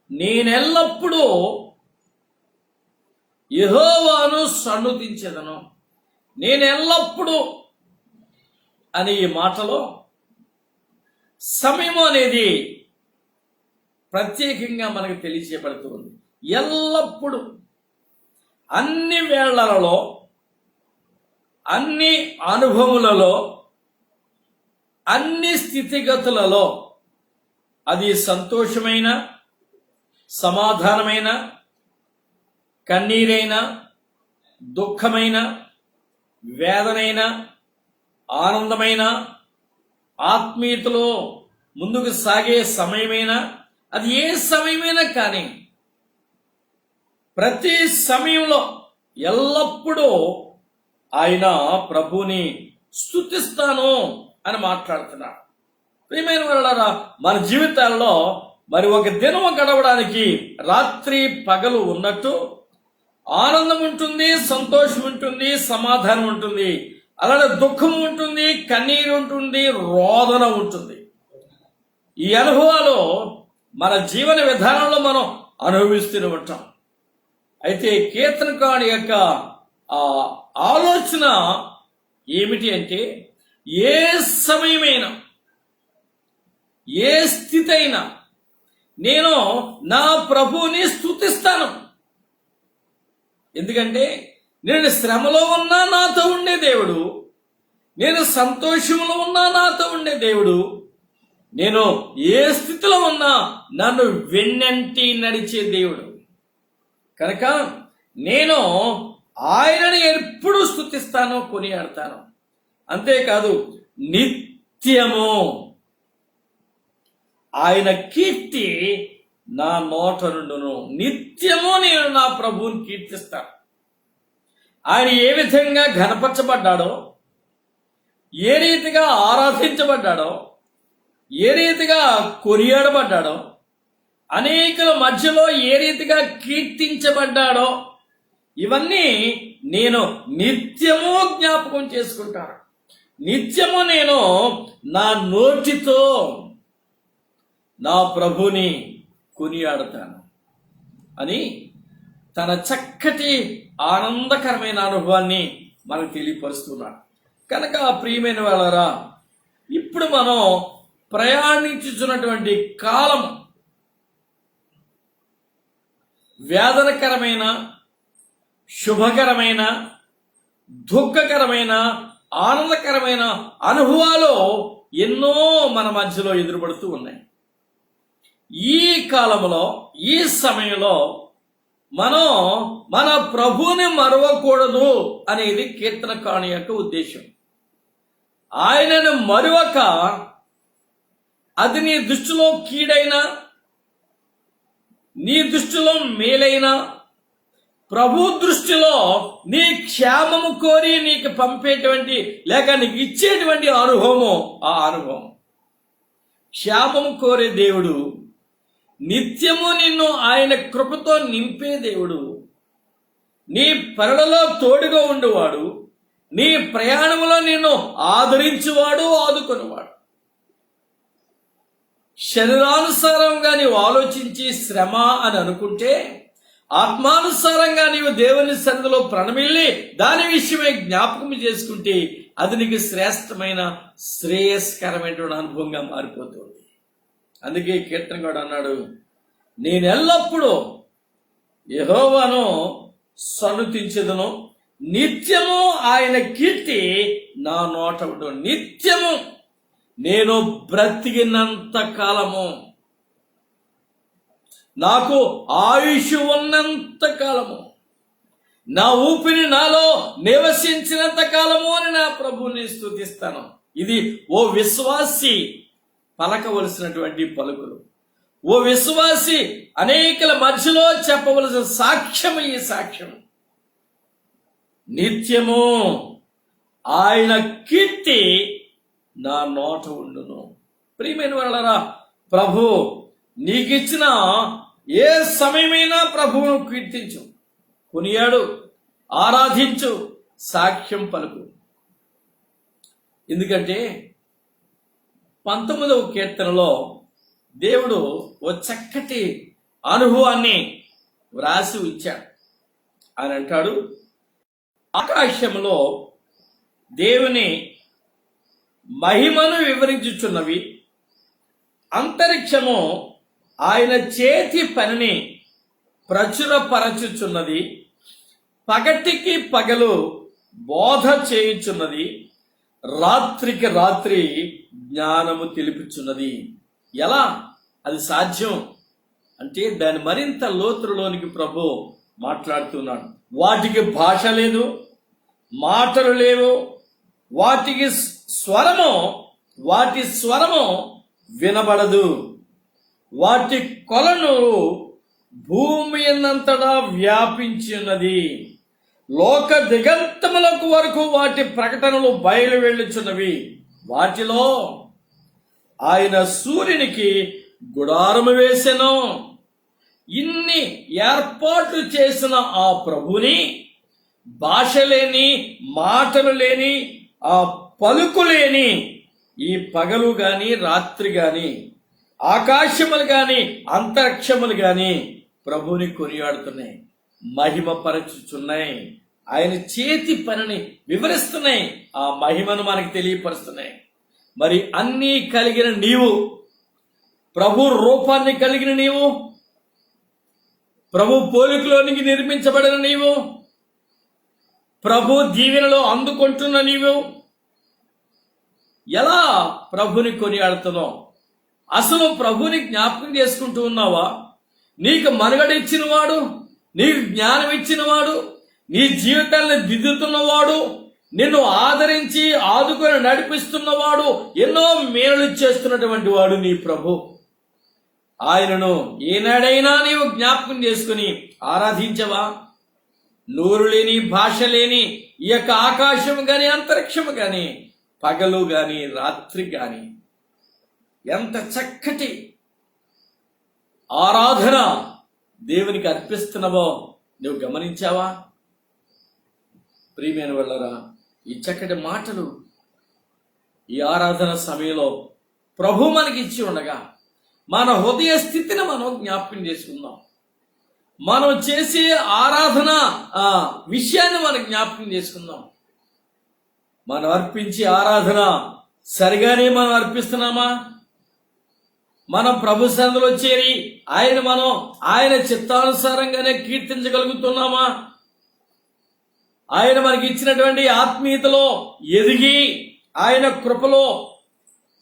నేనెల్లప్పుడూ యెహోవాను సన్నుతించెదను. నేనెల్లప్పుడూ అనే ఈ మాటలో సమయం అనేది ప్రత్యేకంగా మనకు తెలియచేయబడుతుంది. ఎల్లప్పుడూ, అన్ని వేళలలో, అన్ని అనుభవములలో, అన్ని స్థితిగతులలో, అది సంతోషమైన, సమాధానమైన, కన్నీరైన, దుఃఖమైన, వేదనైన, ఆనందమైన, ఆత్మీయతలో ముందుకు సాగే సమయమైనా, అది ఏ సమయమైనా కానీ ప్రతి సమయంలో ఎల్లప్పుడూ ఆయన ప్రభువుని స్తుతిస్తాను అని మాట్లాడుతున్నాడు. ప్రియమైన వారలారా, మన జీవితాల్లో మరి ఒక దినం గడవడానికి రాత్రి పగలు ఉన్నట్టు ఆనందం ఉంటుంది, సంతోషం ఉంటుంది, సమాధానం ఉంటుంది, అలానే దుఃఖం ఉంటుంది, కన్నీరు ఉంటుంది, రోదన ఉంటుంది. ఈ అనుభవాలు మన జీవన విధానంలో మనం అనుభవిస్తూనే ఉంటాం. అయితే కీర్తనకారుడి యొక్క ఆలోచన ఏమిటి అంటే, ఏ సమయమైనా, ఏ స్థితి అయినా నేను నా ప్రభువుని స్తుతిస్తాను. ఎందుకంటే నేను శ్రమలో ఉన్నా నాతో ఉండే దేవుడు, నేను సంతోషంలో ఉన్నా నాతో ఉండే దేవుడు, నేను ఏ స్థితిలో ఉన్నా నన్ను వెన్నంటి నడిచే దేవుడు. కనుక నేను ఆయనని ఎప్పుడు స్తుతిస్తాను, కొనియాడతాను. అంతేకాదు, నిత్యము ఆయన కీర్తి నా నోట నుండును. నిత్యము నేను నా ప్రభువుని కీర్తిస్తాను. ఆయన ఏ విధంగా ఘనపరచబడ్డాడో, ఏ రీతిగా ఆరాధించబడ్డాడో, ఏ రీతిగా కొనియాడబడ్డాడో, అనేకుల మధ్యలో ఏ రీతిగా కీర్తించబడ్డాడో, ఇవన్నీ నేను నిత్యము జ్ఞాపకం చేసుకుంటాను. నిత్యము నేను నా నోటితో నా ప్రభుని కొనియాడతాను అని తన చక్కటి ఆనందకరమైన అనుభవాన్ని మనకు తెలియపరుస్తున్నాడు. కనుక ప్రియమైన వాళ్ళరా, ఇప్పుడు మనం ప్రయాణించుతున్నటువంటి కాలం వేదనకరమైన, శుభకరమైన, దుఃఖకరమైన, ఆనందకరమైన అనుభవాలు ఎన్నో మన మధ్యలో ఎదురుపడుతూ ఉన్నాయి. ఈ కాలంలో, ఈ సమయంలో మనం మన ప్రభువుని మరవకూడదు అనేది కీర్తనకారుని యొక్క ఉద్దేశం. ఆయనను మరవక అది నీ దృష్టిలో కీడైనా, నీ దృష్టిలో మేలైనా, ప్రభు దృష్టిలో నీ క్షేమము కోరి నీకు పంపేటువంటి లేక నీకు ఇచ్చేటువంటి అనుభవము, ఆ అనుభవం క్షేమము కోరే దేవుడు, నిత్యము నిన్ను ఆయన కృపతో నింపే దేవుడు, నీ పరలలో తోడుగా ఉండేవాడు, నీ ప్రయాణంలో నిన్ను ఆదరించువాడు, ఆదుకునేవాడు. శరీరానుసారంగా నీవు ఆలోచించి శ్రమ అని అనుకుంటే, ఆత్మానుసారంగా నీవు దేవుని సన్నిధిలో ప్రణమిల్లి దాని విషయమై జ్ఞాపకం చేసుకుంటే అది నీకు శ్రేష్టమైన, శ్రేయస్కరమైనటువంటి అనుభవంగా మారిపోతుంది. అందుకే కీర్తనకారుడు అన్నాడు, నేను ఎల్లప్పుడూ యెహోవాను సన్నుతించెదను, నిత్యము ఆయన కీర్తి నా నోట ఉండును. నిత్యము నేను బ్రతికినంత కాలము, నాకు ఆయుష్ ఉన్నంత కాలము, నా ఊపిరి నాలో నివసించినంత కాలము అని నా ప్రభువుని స్తుతిస్తాను. ఇది ఓ విశ్వాసి పలకవలసినటువంటి పలుకులు. ఓ విశ్వాసి అనేకల మధ్యలో చెప్పవలసిన సాక్ష్యం ఈ సాక్ష్యం. నిత్యము ఆయన కీర్తి నా నోట ఉండును. ప్రియమైన వాళ్ళరా, ప్రభు నీకిచ్చిన ఏ సమయమైనా ప్రభువును కీర్తించు, కొనియాడు, ఆరాధించు, సాక్ష్యం పలుకు. ఎందుకంటే 19వ కీర్తనలో దేవుడు ఓ చక్కటి అనుభవాన్ని వ్రాసి ఉంచాడు. ఆయన అంటాడు, ఆకాశంలో దేవుని మహిమను వివరించుచున్నవి, అంతరిక్షము ఆయన చేతి పనిని ప్రచురపరచుచున్నది, పగటికి పగలు బోధ చేయుచున్నది, రాత్రికి రాత్రి జ్ఞానము తెలుపుచున్నది. ఎలా అది సాధ్యం అంటే దాని మరింత లోతులోనికి ప్రభు మాట్లాడుతున్నాడు. వాటికి భాష లేదు, మాటలు లేవు, వాటి స్వరము వినబడదు. వాటి కొలను భూమి అన్నంతటా వ్యాపించి ఉన్నది. లోక దిగంతములకు వరకు వాటి ప్రకటనలు బయలు వెళ్ళుచున్నవి. వాటిలో ఆయన సూర్యునికి గుడారము వేసెను. ఇన్ని ఏర్పాట్లు చేసిన ఆ ప్రభుని భాష లేని, మాటలు లేని, ఆ పలుకు లేని ఈ పగలు గాని, రాత్రి గాని, ఆకాశములు గాని, అంతరిక్షములు గాని ప్రభుని కొనియాడుతున్నాయి, మహిమపరచుచున్నాయి, ఆయన చేతి పనిని వివరిస్తున్నాయి, ఆ మహిమను మనకి తెలియపరుస్తున్నాయి. మరి అన్నీ కలిగిన నీవు, ప్రభు రూపాన్ని కలిగిన నీవు, ప్రభు పోలికలోనికి నిర్మించబడిన నీవు, ప్రభు దీవెనలో అందుకుంటున్న నీవు ఎలా ప్రభుని కొనియాడుతున్నావు? అసలు ప్రభుని జ్ఞాపకం చేసుకుంటూ ఉన్నావా? నీకు మనుగడ ఇచ్చినవాడు, నీకు జ్ఞానం ఇచ్చినవాడు, నీ జీవితాన్ని దిద్దుతున్నవాడు, నిన్ను ఆదరించి ఆదుకొని నడిపిస్తున్నవాడు, ఎన్నో మేలు చేస్తున్నటువంటి వాడు నీ ప్రభు. ఆయనను ఏనాడైనా నీవు జ్ఞాపకం చేసుకుని ఆరాధించవా? నోరు లేని, భాష లేని ఈ యొక్క ఆకాశము గాని, అంతరిక్షము గాని, పగలు గాని, రాత్రి గాని ఎంత చక్కటి ఆరాధన దేవునికి అర్పిస్తున్నావో నువ్వు గమనించావా? ప్రియమైన వాళ్ళరా, ఈ చక్కటి మాటలు ఈ ఆరాధన సమయంలో ప్రభు మనకి ఇచ్చి ఉండగా మన హృదయ స్థితిని మనం జ్ఞాపకం చేసుకుందాం. మనం చేసే ఆరాధన విషయాన్ని మనం జ్ఞాపకం చేసుకుందాం. మనం అర్పించే ఆరాధన సరిగానే మనం అర్పిస్తున్నామా? మనం ప్రభు సన్నిధిలో చేరి ఆయన చిత్తానుసారంగానే కీర్తించగలుగుతున్నామా? ఆయన మనకి ఇచ్చినటువంటి ఆత్మీయతలో ఎదిగి ఆయన కృపలో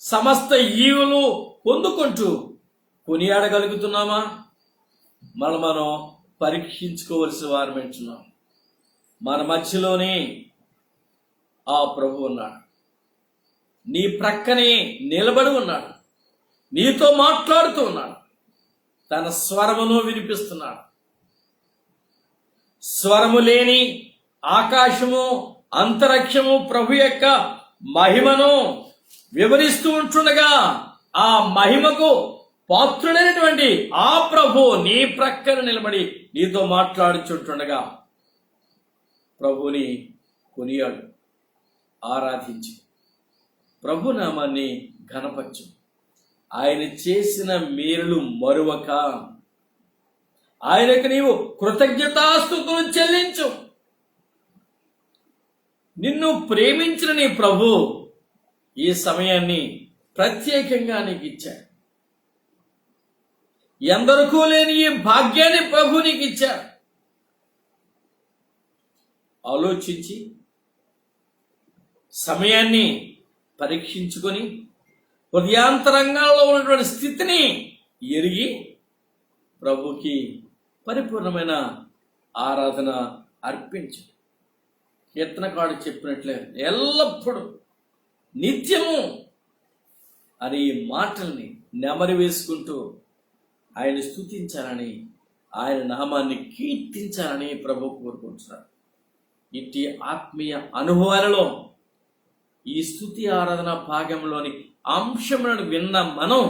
సమస్త ఈవులు పొందుకుంటూ కొనియాడగలుగుతున్నామా? మనం పరీక్షించుకోవలసిన వారు పెంచున్నాం. మన మధ్యలోనే ఆ ప్రభు ఉన్నాడు, నీ ప్రక్కనే నిలబడి ఉన్నాడు, నీతో మాట్లాడుతూ ఉన్నాడు, తన స్వరమును వినిపిస్తున్నాడు. స్వరము లేని ఆకాశము, అంతరిక్షము ప్రభు యొక్క మహిమను వివరిస్తూ ఉంటుండగా ఆ మహిమకు పాత్రుడైనటువంటి ఆ ప్రభు నీ ప్రక్కన నిలబడి నీతో మాట్లాడుచుంటుండగా ప్రభుని కొనియాడు, ఆరాధించు, ప్రభు నామాన్ని ఘనపరచు. ఆయన చేసిన మేలులు మరువక ఆయనకు నీవు కృతజ్ఞతాస్తుతులు చెల్లించు. నిన్ను ప్రేమించిన నీ ప్రభు ఈ సమయాన్ని ప్రత్యేకంగా నీకు ఇచ్చాడు. ఎందరికూ లేని ఈ భాగ్యాన్ని ప్రభు నీకు ఇచ్చాడు. ఆలోచించి సమయాన్ని పరీక్షించుకొని హృదయాంతరంగాల్లో ఉన్నటువంటి స్థితిని ఎరిగి ప్రభుకి పరిపూర్ణమైన ఆరాధన అర్పించు. కీర్తనకారుడు చెప్పినట్లే ఎల్లప్పుడూ నిత్యము అని ఈ మాటల్ని నెమరు వేసుకుంటూ ఆయన స్తుతించాలని, ఆయన నామాన్ని కీర్తించాలని ప్రభు కోరుకుంటున్నారు. ఇట్టి ఆత్మీయ అనుభవాలలో ఈ స్తుతి ఆరాధన భాగంలోని అంశములను విన్న మనం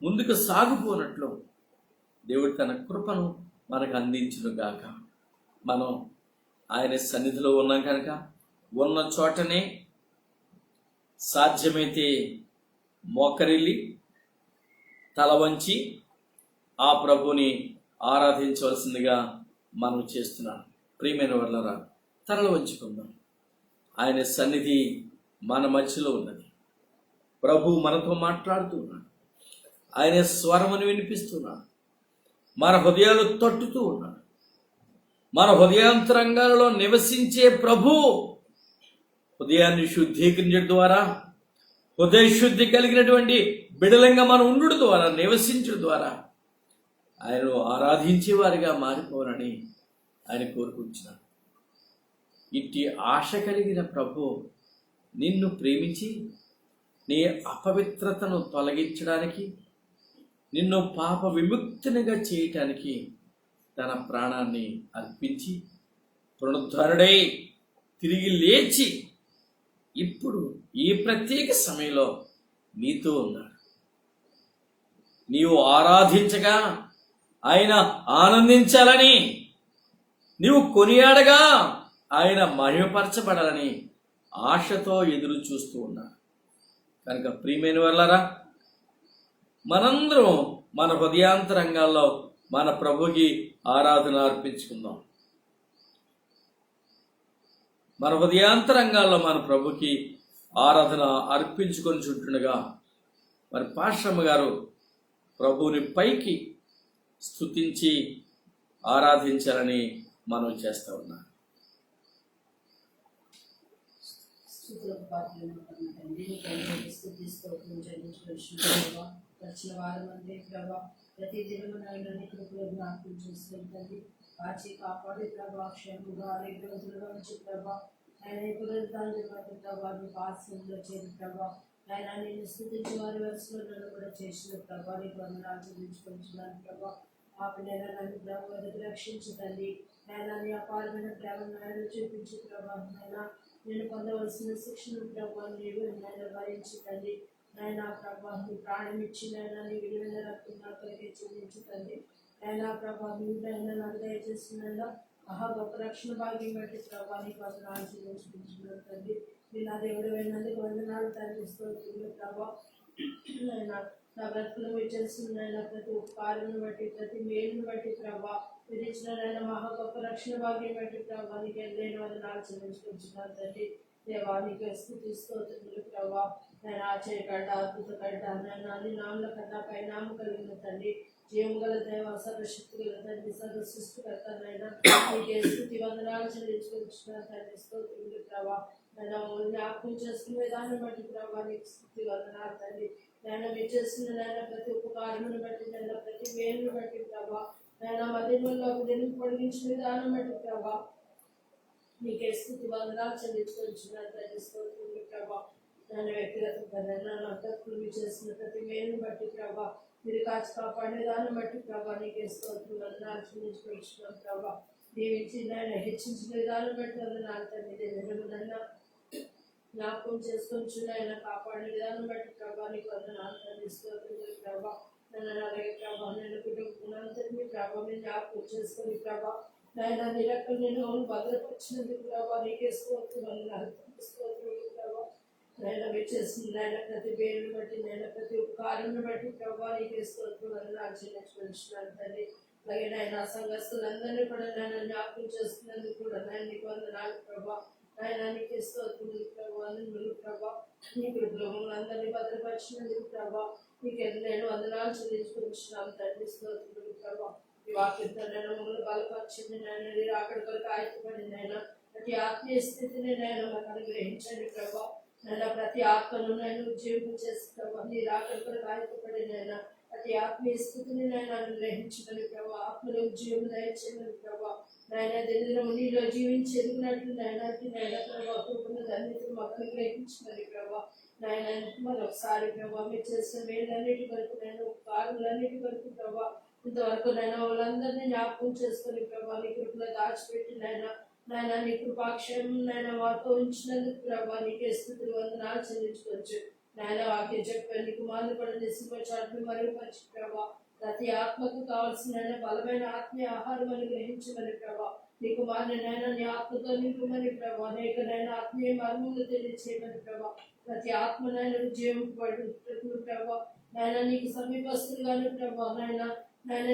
ముందుకు సాగిపోనట్లు దేవుడు తన కృపను మనకు అందించును గాక. మనం ఆయన సన్నిధిలో ఉన్నాం కనుక ఉన్న చోటనే సాధ్యమైతే మోకరిల్లి తల వంచి ఆ ప్రభుని ఆరాధించవలసిందిగా మనం చేస్తున్నాం. ప్రియమైన వాళ్ళరా, తలలు వంచుకుందాం. ఆయన సన్నిధి మన మధ్యలో ఉన్నది. ప్రభు మనతో మాట్లాడుతున్నాడు. ఆయన స్వరమును వినిపిస్తున్నాడు. మన హృదయాలు తట్టుతూ ఉన్నాడు. మన హృదయాంతరంగాలలో నివసించే ప్రభు హృదయాన్ని శుద్ధీకరించడం ద్వారా, హృదయ శుద్ధి కలిగినటువంటి బిడలంగా మనం ఉండు ద్వారా, నివసించడం ద్వారా ఆయనను ఆరాధించేవారిగా మారిపోవాలని ఆయన కోరుకుంటున్నాడు. ఇట్టి ఆశ కలిగిన ప్రభు నిన్ను ప్రేమించి నీ అపవిత్రతను తొలగించడానికి, నిన్ను పాప విముక్తినిగా చేయటానికి తన ప్రాణాన్ని అర్పించి పునరుద్ధరుడై తిరిగి లేచి ఇప్పుడు ఈ ప్రత్యేక సమయంలో నీతో ఉన్నాడు. నీవు ఆరాధించగా ఆయన ఆనందించాలని, నీవు కొనియాడగా ఆయన మహిమపరచబడాలని ఆశతో ఎదురు చూస్తూ ఉన్నాడు. కనుక ప్రియమైన వాళ్ళరా, మనందరం మన హృదయాంతరంగాల్లో మన ప్రభుకి ఆరాధన అర్పించుకుందాం. మన హృదయాంతరంగాల్లో మన ప్రభుకి ఆరాధన అర్పించుకొని చుంటుండగా మరి పాశ్రమ గారు ప్రభువుని పైకి స్తుతించి ఆరాధించాలని మనం చేస్తూ ఉన్నాం. వచ్చిన వారం అందే ప్రభా ప్రతి దినమునైనా కృపలో జ్ఞాపకం చేసుకుంటుంది. కాచి కాపాడే ప్రభా, క్షేమంగా ఆరోగ్య రోజులుగా ఉంచి ప్రభా, ఆయన పునరుద్ధాన్ని బట్టి ప్రభా నీకు ఆశ్రమంలో చేరి ప్రభా, ఆయన నేను స్థుతించి వారి వరుసలో నన్ను కూడా చేసిన ప్రభా నీకు వందనాలు చెల్లించుకుంటున్నాను ప్రభా. ఆపనైనా నన్ను ప్రభు రక్షించుతండి. ఆయన నీ అపారమైన ప్రేమను ఆయన చూపించి ప్రభా, ఆయన నేను పొందవలసిన శిక్షణ ప్రభా నీవు ఆయన భరించుతండి. నాయన ప్రభా నీ ప్రాణం ఇచ్చి నాయన నీ విలువైన రక్తం నా కొరకే చెల్లించుతండి. నాయన ప్రభా నీవైనా నాకు దయచేస్తున్నాయినా గొప్ప రక్షణ భాగ్యం బట్టి ప్రభా నీకు వందనాలు చెల్లించుకుంటున్నాను తండ్రి. నేను నా దేవుడు అయినందుకు వందనాలు తండ్రిస్తుంది ప్రభా. నాయన నా బ్రతుకులు మీరు చేస్తున్నాయినా ప్రతి ఉపకారాన్ని బట్టి, ప్రతి మేలును బట్టి ప్రభా మీరు ఇచ్చిన గొప్ప రక్షణ భాగ్యం బట్టి ప్రభా నీకు ఎన్నైనా వందనాలు చెల్లించుకుంటున్నాను తండ్రి. దేవానికి స్థుతిస్తోత్రములు ప్రభా. నేను ఆశ్చర్యకర్త, అద్భుతకర్త, నేను అన్ని నామల కన్నా పైనామ కలిగిన తండ్రి, జీవం గల దేవ, సర్వశక్తి గల తండ్రి, సర్వ సృష్టికర్త నైనా నీకే స్థుతి వందనాలు చెల్లించుకుంటున్నాను తండ్రి. స్తోత్రములు ప్రభా. నేను జ్ఞాపకం చేసుకునే విధానం బట్టి ప్రభా నీకు స్థుతి వందనాలు తండ్రి. నేను మీరు చేస్తున్న ప్రతి ఉపకారమును బట్టి, నేను ప్రతి మేలును బట్టి ప్రభా, నేను మధ్యలో దినం పొడిగించిన విధానం బట్టి ప్రభా నీకే స్థుతి వందనాలు చెల్లించుకుంటున్నాను తండ్రి. స్తోత్రములు ప్రభా. నన్ను వ్యక్తిగతంగా నన్ను అంతకులు మీరు చేసిన ప్రతి మేలును బట్టి ప్రభా, మీరు కాచి కాపాడే దాన్ని బట్టి ప్రభా నీకే స్తోత్రం వందనాలు చెల్లించుకుంటున్నాను ప్రభా. దీవించి నాయన హెచ్చించిన విధానం బట్టి వందనాలు తండ్రి. దేవుడైనా జ్ఞాపకం చేసుకొని ఆయన కాపాడే విధానం బట్టి ప్రభా నీకు వందనాలు తండ్రి. స్తోత్రములు ప్రభా. నన్ను అలాగే ప్రభా నేను కుటుంబంతటిని ప్రభా మీరు జ్ఞాపకం చేసుకొని ప్రభా నాయన నీ రకం నేను భద్రపరిచినందుకు ప్రభా నీకే స్తోత్రం వందనాలు తండ్రి. స్తోత్రములు ప్రభా. నేను మీరు చేసిన ఆయన ప్రతి పేరును బట్టి, నేను ప్రతి ఉపకారాన్ని బట్టి ప్రభా నీకే స్తోత్రం వందనాలు చెల్లించుకుంటున్నాను తండ్రి. అలాగే నాయన సంఘస్థులందరినీ కూడా నేను జ్ఞాపకం చేసుకున్నందుకు కూడా నేను నీకు వందనాలు ప్రభా. నాయన నీకే స్తోత్రములు ప్రభా. వందనములు ప్రభా. నీ కృపలో అందరినీ భద్రపరిచినందుకు ప్రభా నీకు నేను వందనాలు చెల్లించుకుంటున్నాను తండ్రి. స్తోత్రములు ప్రభా. ఈ వాక్యంతో నేను మమ్మల్ని బలపరిచింది నాయన, నీ రాకడ కొరకు ఆయుధపడింది అయినా ప్రతి ఆత్మీయ స్థితిని నేను మాకు అనుగ్రహించండి ప్రభా. నేను ప్రతి ఆత్మను నేను ఉద్యోగం చేసి ప్రభా నీ రాకడ కొరకు ఆయుధపడింది అయినా ప్రతి ఆత్మీయ స్థితిని నేను అనుగ్రహించమని ప్రభా, ఆత్మలో ఉద్యోగం దయచేయమని ప్రభా. నాయన దినదినము నీలో జీవించి ఎదుగునట్లు నాయనకి నాయన ప్రభా కృపను ధన్యతను మాకు అనుగ్రహించమని ప్రభా. నాయన మరొకసారి ప్రభా మీరు చేసిన మేలన్నిటి వరకు నేను కార్యాలన్నిటి వరకు ప్రభా ఇంతవరకు నేను వాళ్ళందరినీ జ్ఞాపకం చేసుకుని ప్రభా నీ కృపలో దాచిపెట్టి నాయన నీ కృపాక్షేమం నాయన వారితో ఉంచినందుకు ప్రభా నీకే స్థుతులు వందనాలు చెల్లించుకోవచ్చు. నాయన వాక్యం చెప్పాను నీకు మాదిపడిన సింహ చాటును మరుగుపరిచి ప్రభా ప్రతి ఆత్మకు కావాల్సిన బలమైన ఆత్మీయ ఆహారం అని గ్రహించమని ప్రభా, నీ కుమారుని నైనా నీ ఆత్మతో నింపమని ప్రభా, అనేకనైనా ఆత్మీయ మర్మములు తెలియచేయమని ప్రభా, ప్రతి ఆత్మనైనా ఉద్యోగపడు ప్రభా, నాయన నీకు సమీపస్తులుగాను ప్రభా, నాయన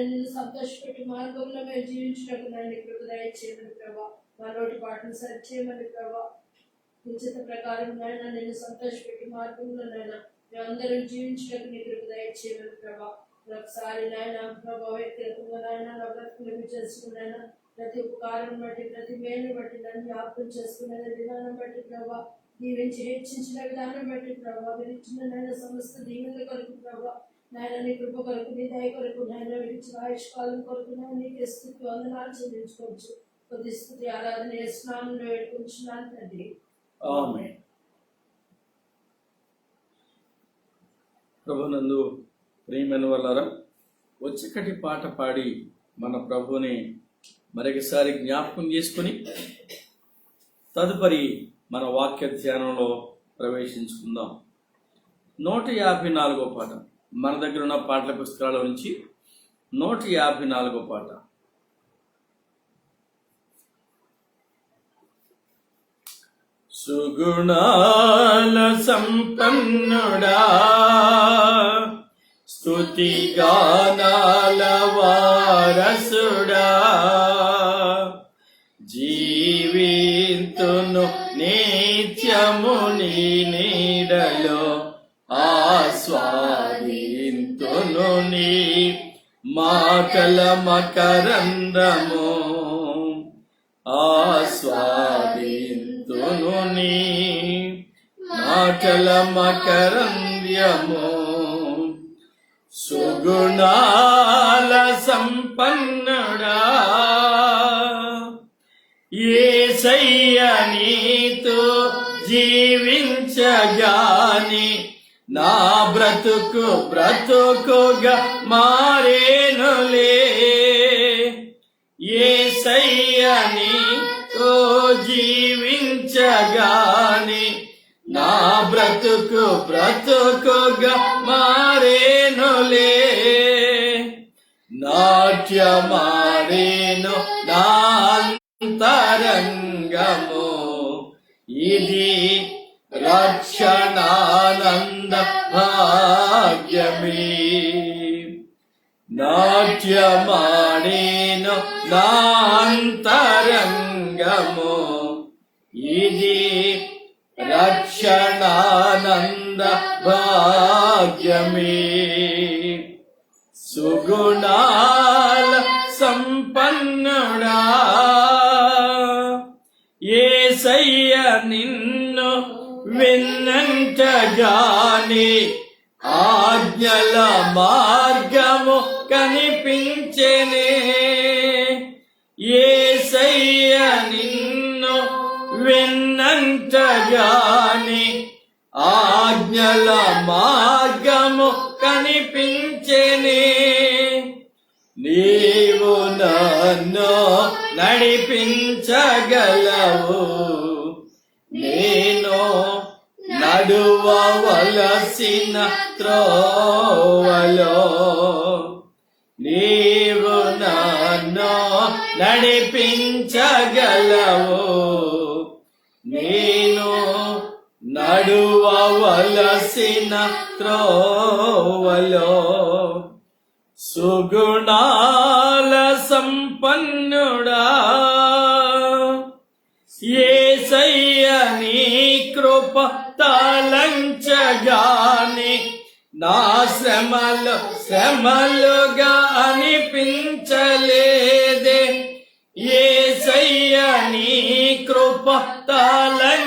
నిన్ను సంతోషపెట్టి మార్గంలో మేము జీవించినట్టు నాయన కృప దయచేయమని ప్రభా, మా నోటి పాటను సరిచేయమని ప్రభా, ఉచిత ప్రకారం నాయన నిన్ను సంతోషపెట్టి మార్గంలో నాయన మేమందరం జీవించినట్టు నీ కృప దయచేయమని ప్రభా, ఒకసారి నాయన ప్రభా వ్యక్తిగతంగా నాయన నా బ్రతుకులు చేసుకున్నాయన ప్రతి ఉపకారం బట్టి ప్రతి మేలు బట్టి నన్ను జ్ఞాపకం చేసుకునే విధానం బట్టి ప్రభా, దీవించి హెచ్చించిన విధానం బట్టి ప్రభా, మీరు ఇచ్చిన నాయన సమస్త దీవెనల కొరకు ప్రభా, నాయన నీ కృప కొరకు నీ దయ కొరకు నాయన విడిచిన ఆయుష్కాలం కొరకు నీకు స్తుతి వందనాలు చెల్లించుకోవచ్చు. కొద్ది స్తుతి ఆరాధన స్నానంలో వేడుకుంటున్నాను తండ్రి. ఆమేన్. ప్రభునందు ప్రియమైన వాళ్ళారా, వచ్చకటి పాట పాడి మన ప్రభుని మరొకసారి జ్ఞాపకం చేసుకుని తదుపరి మన వాక్య ధ్యానంలో ప్రవేశించుకుందాం. 154వ పాట, మన దగ్గర ఉన్న పాటల పుస్తకాల నుంచి 154వ పాట. సుగుణాల సంపన్నుడా, స్తుతి గానాల వారసుడా, జీవింతును నిత్యము నీ నీడలో, ఆస్వాదింతును నీ మాటల మకరందము, ఆస్వాదింతును నీ మాటల మకరంద్యము. సుగుణాల సంపన్నుడా, యేసయ్య నీతో జీవించగాని నా బ్రతుకు బ్రతుకుగా మారేనులే. యేసయ్య నీతో జీవించగాని నా బ్రతుకు బ్రతుకుగా మారేనులే. నాట్యమారేను నా అంతరంగము, ఇది రక్షణానంద భాగ్యమే. నాట్యమాడేను నా అంతరంగము, ఇది రక్షణానంద భాగ్యమే. సుగుణాల సంపన్నుడా, యేసయ్య నిన్ను విన్నంటగాని ఆజ్ఞల మార్గము కనిపించెనే. యేసయ్య నిన్ను విన్నంటగాని ఆజ్ఞల మార్గము కనిపించెనే. నీవు నన్ను నడిపించగలవు, నేను నడువవలసిన త్రోవలో. నీవు నన్ను నడిపించగలవు, నేను నడువవలసిన త్రోవలో. సుగుణాల సంపన్నుడా, యేసయ్య నీ కృప తలంచగాని నా శ్రమలుగా అనిపించలేదే. యేసయ్య నీ కృప తలంచగాని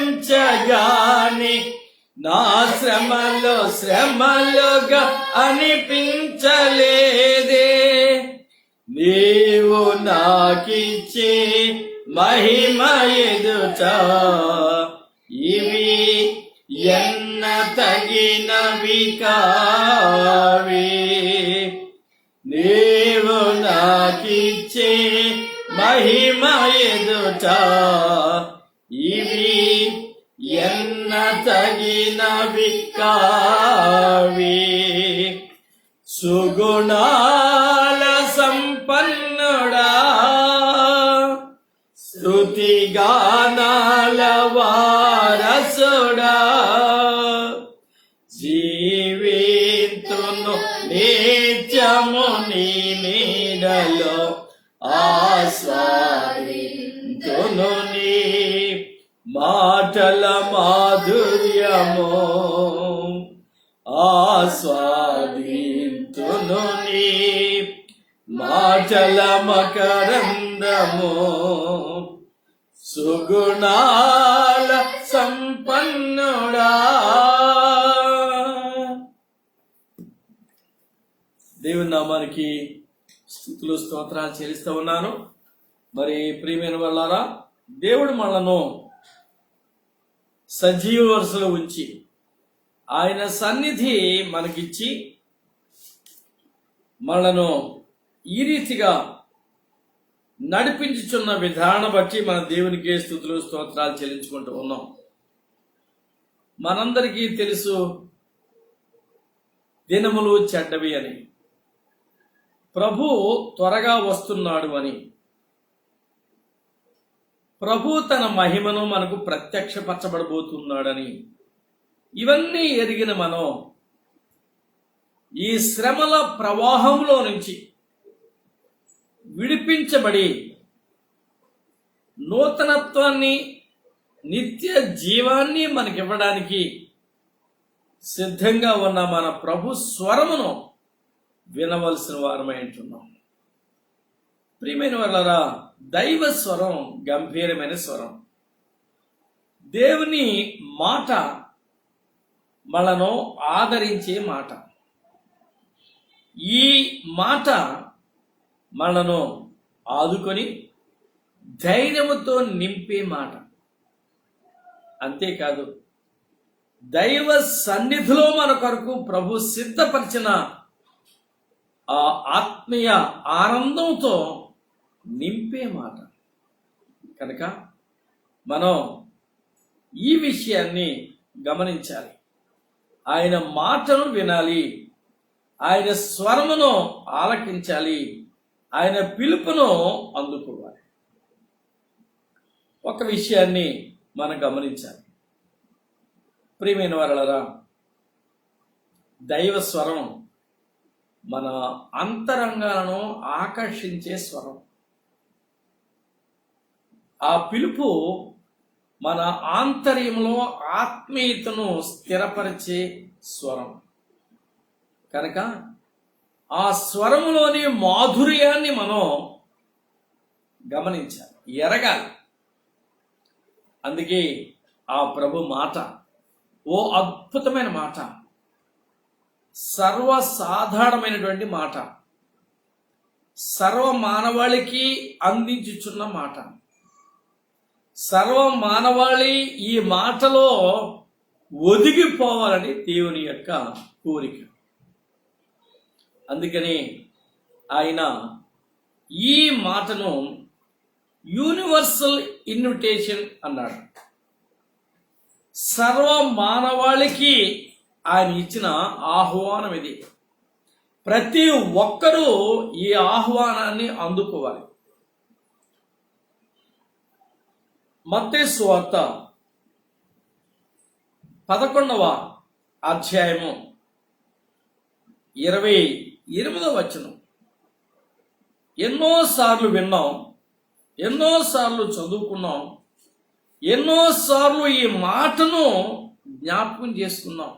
నా శ్రమలుగా అనిపించలేదే. నీవు నాకిచ్చే మహిమ ఎదుట ఇవి ఎన్న తగినవి కావి. నీవు నాకిచ్చే మహిమ ఎదుట ఇవి ఎన్న తగినవి కావి. సుగుణాల సంపన్నుడా, స్తుతిగానాల వారసుడా, జీవితును నిత్యము నీ నీడలో ఆస్వాదింతును నీ మాటల మాధుర్యము, ఆస్వాదింతును నీ మాటల మకరందము, సుగుణాల సంపన్నుడా. దేవుని నామానికి స్తుతులు స్తోత్రాలు చెల్లిస్తూ ఉన్నాను. మరి ప్రియమైన వాళ్ళారా, దేవుడు మనను సజీవ వరుసలో ఉంచి ఆయన సన్నిధి మనకిచ్చి మనను ఈ రీతిగా నడిపించుచున్న విధానం బట్టి మన దేవునికి స్తుతులు స్తోత్రాలు చెల్లించుకుంటూ ఉన్నాం. మనందరికీ తెలుసు దినములు చెడ్డవి అని, ప్రభు త్వరగా వస్తున్నాడు అని, ప్రభు తన మహిమను మనకు ప్రత్యక్షపరచబడబోతున్నాడని, ఇవన్నీ ఎరిగిన మనం ఈ శ్రమల ప్రవాహంలో నుంచి విడిపించబడి నూతనత్వాన్ని, నిత్య జీవాన్ని మనకివ్వడానికి సిద్ధంగా ఉన్న మన ప్రభు స్వరమును వినవలసిన వారమై ఉంటున్నాం. ప్రియమైన వాళ్ళారా, దైవ స్వరం గంభీరమైన స్వరం. దేవుని మాట మనను ఆదరించే మాట. ఈ మాట మనను ఆదుకొని ధైర్యముతో నింపే మాట. అంతేకాదు, దైవ సన్నిధిలో మన కొరకు ప్రభు సిద్ధపరిచిన ఆ ఆత్మీయ ఆనందంతో నింపే మాట. కనుక మనం ఈ విషయాన్ని గమనించాలి. ఆయన మాటను వినాలి, ఆయన స్వరమును ఆలకించాలి, ఆయన పిలుపును అందుకోవాలి. ఒక విషయాన్ని మనం గమనించాలి. ప్రియమైన వారలారా, దైవ స్వరం మన అంతరంగాలను ఆకర్షించే స్వరం. ఆ పిలుపు మన ఆంతర్యంలో ఆత్మీయతను స్థిరపరిచే స్వరం. కనుక ఆ స్వరములోని మాధుర్యాన్ని మనం గమనించాలి, ఎరగాలి. అందుకే ఆ ప్రభు మాట ఓ అద్భుతమైన మాట, సర్వసాధారణమైనటువంటి మాట, సర్వ మానవాళికి అందించుచున్న మాట. సర్వ మానవాళి ఈ మాటలో ఒదిగిపోవాలని దేవుని యొక్క కోరిక. అందుకని ఆయన ఈ మాటను యూనివర్సల్ ఇన్విటేషన్ అన్నాడు. సర్వ మానవాళికి ఆయన ఇచ్చిన ఆహ్వానం ఇది. ప్రతి ఒక్కరూ ఈ ఆహ్వానాన్ని అందుకోవాలి. మత్తయి సువార్త 11వ అధ్యాయము 28వ వచనం. ఎన్నోసార్లు విన్నాం, ఎన్నోసార్లు చదువుకున్నాం, ఎన్నోసార్లు ఈ మాటను జ్ఞాపకం చేసుకున్నాం.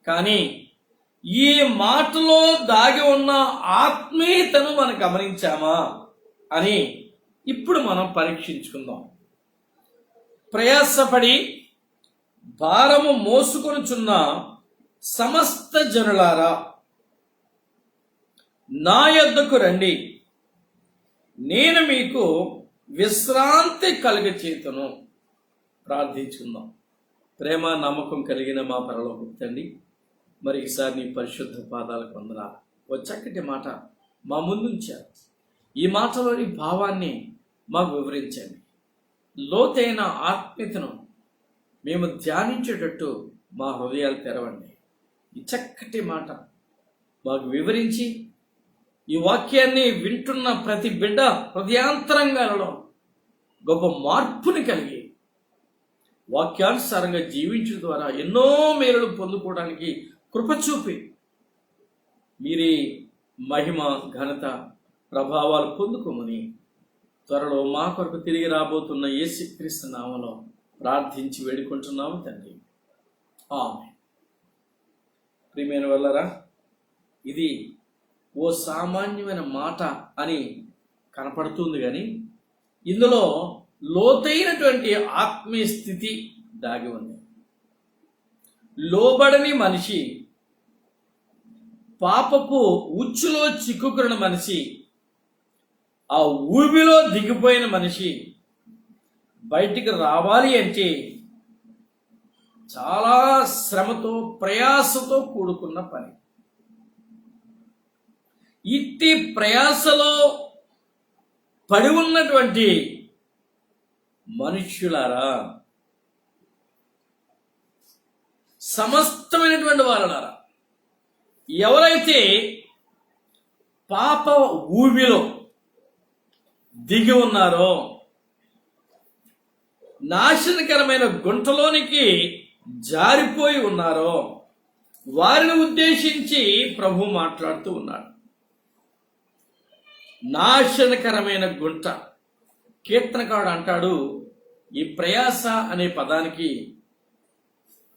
కానీ ఈ మాటలో దాగి ఉన్న ఆత్మీయతను మనం గమనించామా అని ఇప్పుడు మనం పరీక్షించుకుందాం. ప్రయాసపడి భారము మోసుకొనుచున్న సమస్త జనులారా, నా యొద్దకు రండి, నేను మీకు విశ్రాంతి కలుగచేతును. ప్రార్థించుకుందాం. ప్రేమ నమ్మకం కలిగిన మా పరలోకపు తండ్రి, మరి ఈసారి నీ పరిశుద్ధ పాదాలకు వందనాలు. ఓ చక్కటి మాట మా ముందుంచారు. ఈ మాటలోని భావాన్ని మాకు వివరించండి. లోతైన ఆత్మీయతను మేము ధ్యానించేటట్టు మా హృదయాలు తెరవండి. ఈ చక్కటి మాట మాకు వివరించి ఈ వాక్యాన్ని వింటున్న ప్రతి బిడ్డ హృదయాంతరంగాలలో గొప్ప మార్పుని కలిగి వాక్యానుసారంగా జీవించడం ద్వారా ఎన్నో మేలులు పొందుకోవడానికి కృప చూపి మీరే మహిమ ఘనత ప్రభావాలు పొందుకోమని త్వరలో మా కొరకు తిరిగి రాబోతున్న యేసుక్రీస్తు నామములో ప్రార్థించి వేడుకుంటున్నాము తండ్రి. ఆమేన్. ప్రియమైన వాళ్ళరా, ఇది ఓ సామాన్యమైన మాట అని కనపడుతుంది, కానీ ఇందులో లోతైనటువంటి ఆత్మీయ స్థితి దాగి ఉంది. లోబడని మనిషి, పాపపు ఉచ్చులో చిక్కుకున్న మనిషి, ఆ ఊబిలో దిగిపోయిన మనిషి బయటికి రావాలి అంటే చాలా శ్రమతో ప్రయాసతో కూడుకున్న పని. ఇట్టి ప్రయాసలో పడి ఉన్నటువంటి మనుష్యులారా, సమస్తమైనటువంటి వారలారా, ఎవరైతే పాప ఊబిలో దిగి ఉన్నారో, నాశనకరమైన గుంటలోనికి జారిపోయి ఉన్నారో, వారిని ఉద్దేశించి ప్రభు మాట్లాడుతూ ఉన్నాడు. నాశనకరమైన గుంట. కీర్తనకారుడు అంటాడు, ఈ ప్రయాస అనే పదానికి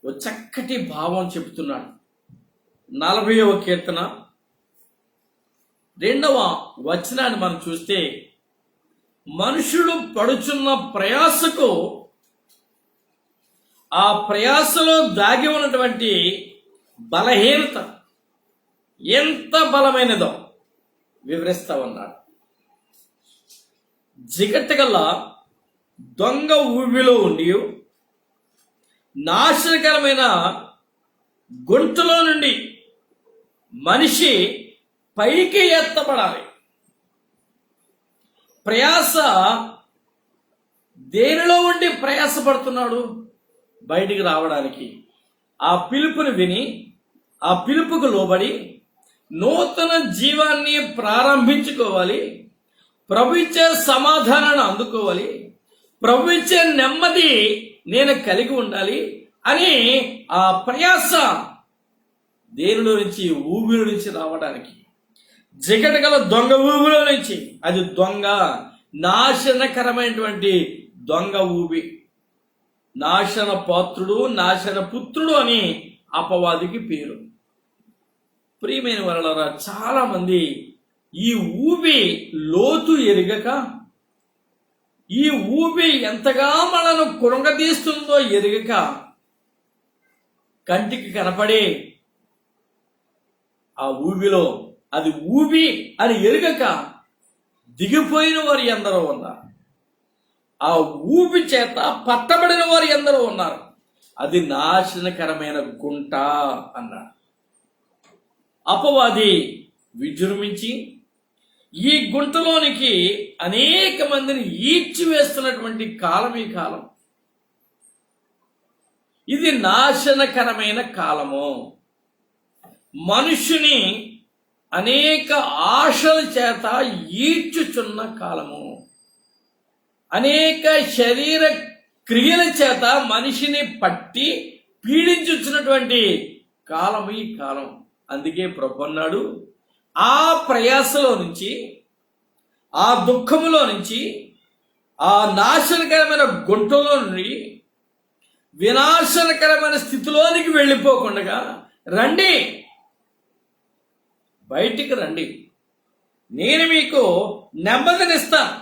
ఓ చక్కటి భావం చెబుతున్నాడు. 40వ కీర్తన 2వ వచనాన్ని మనం చూస్తే, మనుషులు పడుచున్న ప్రయాసకు, ఆ ప్రయాసలో దాగి ఉన్నటువంటి బలహీనత ఎంత బలమైనదో వివరిస్తా ఉన్నాడు. జిగట్టగల దొంగ ఊబిలో ఉండి నాశనకరమైన గుంటలో నుండి మనిషి పైకి ఎత్తబడాలి. ప్రయాస దేనిలో ఉండి ప్రయాసపడుతున్నాడు? బయటికి రావడానికి. ఆ పిలుపుని విని, ఆ పిలుపుకు లోబడి నూతన జీవాన్ని ప్రారంభించుకోవాలి. ప్రభు ఇచ్చే సమాధానాన్ని అందుకోవాలి. ప్రభు ఇచ్చే నెమ్మది నేను కలిగి ఉండాలి అని ఆ ప్రయాస దేనిలో నుంచి, ఊబిలో నుంచి రావడానికి. జిగటగల దొంగ ఊబిలో నుంచి, అది దొంగ, నాశనకరమైనటువంటి దొంగ ఊబి. నాశన పాత్రుడు, నాశన పుత్రుడు అని అపవాదికి పేరు. ప్రియమైన వారలారా, చాలా మంది ఈ ఊబి లోతు ఎరుగక, ఈ ఊబి ఎంతగా మనను కృంగదీస్తుందో ఎరుగక, కంటికి కనపడే ఆ ఊబిలో, అది ఊబి అని ఎరుగక దిగిపోయిన వారు ఎందరో ఉన్నారు. ఆ ఊబి చేత పట్టబడిన వారు ఎందరో ఉన్నారు. అది నాశనకరమైన గుంట అన్నాడు. అపవాది విజృంభించి ఈ గుంటలోనికి అనేక మందిని ఈడ్చివేస్తున్నటువంటి కాలం ఈ కాలం. ఇది నాశనకరమైన కాలము. మనుషుని అనేక ఆశల చేత ఈడ్చుచున్న కాలము. అనేక శరీర క్రియల చేత మనిషిని పట్టి పీడించుచున్నటువంటి కాలం ఈ కాలం. అందుకే ప్రభు అన్నాడు, ఆ ప్రయాసలో నుంచి, ఆ దుఃఖములో నుంచి, ఆ నాశనకరమైన గుంటలో నుండి వినాశనకరమైన స్థితిలోనికి వెళ్ళిపోకుండా రండి, బయటికి రండి, నేను మీకు నెమ్మదినిస్తాను,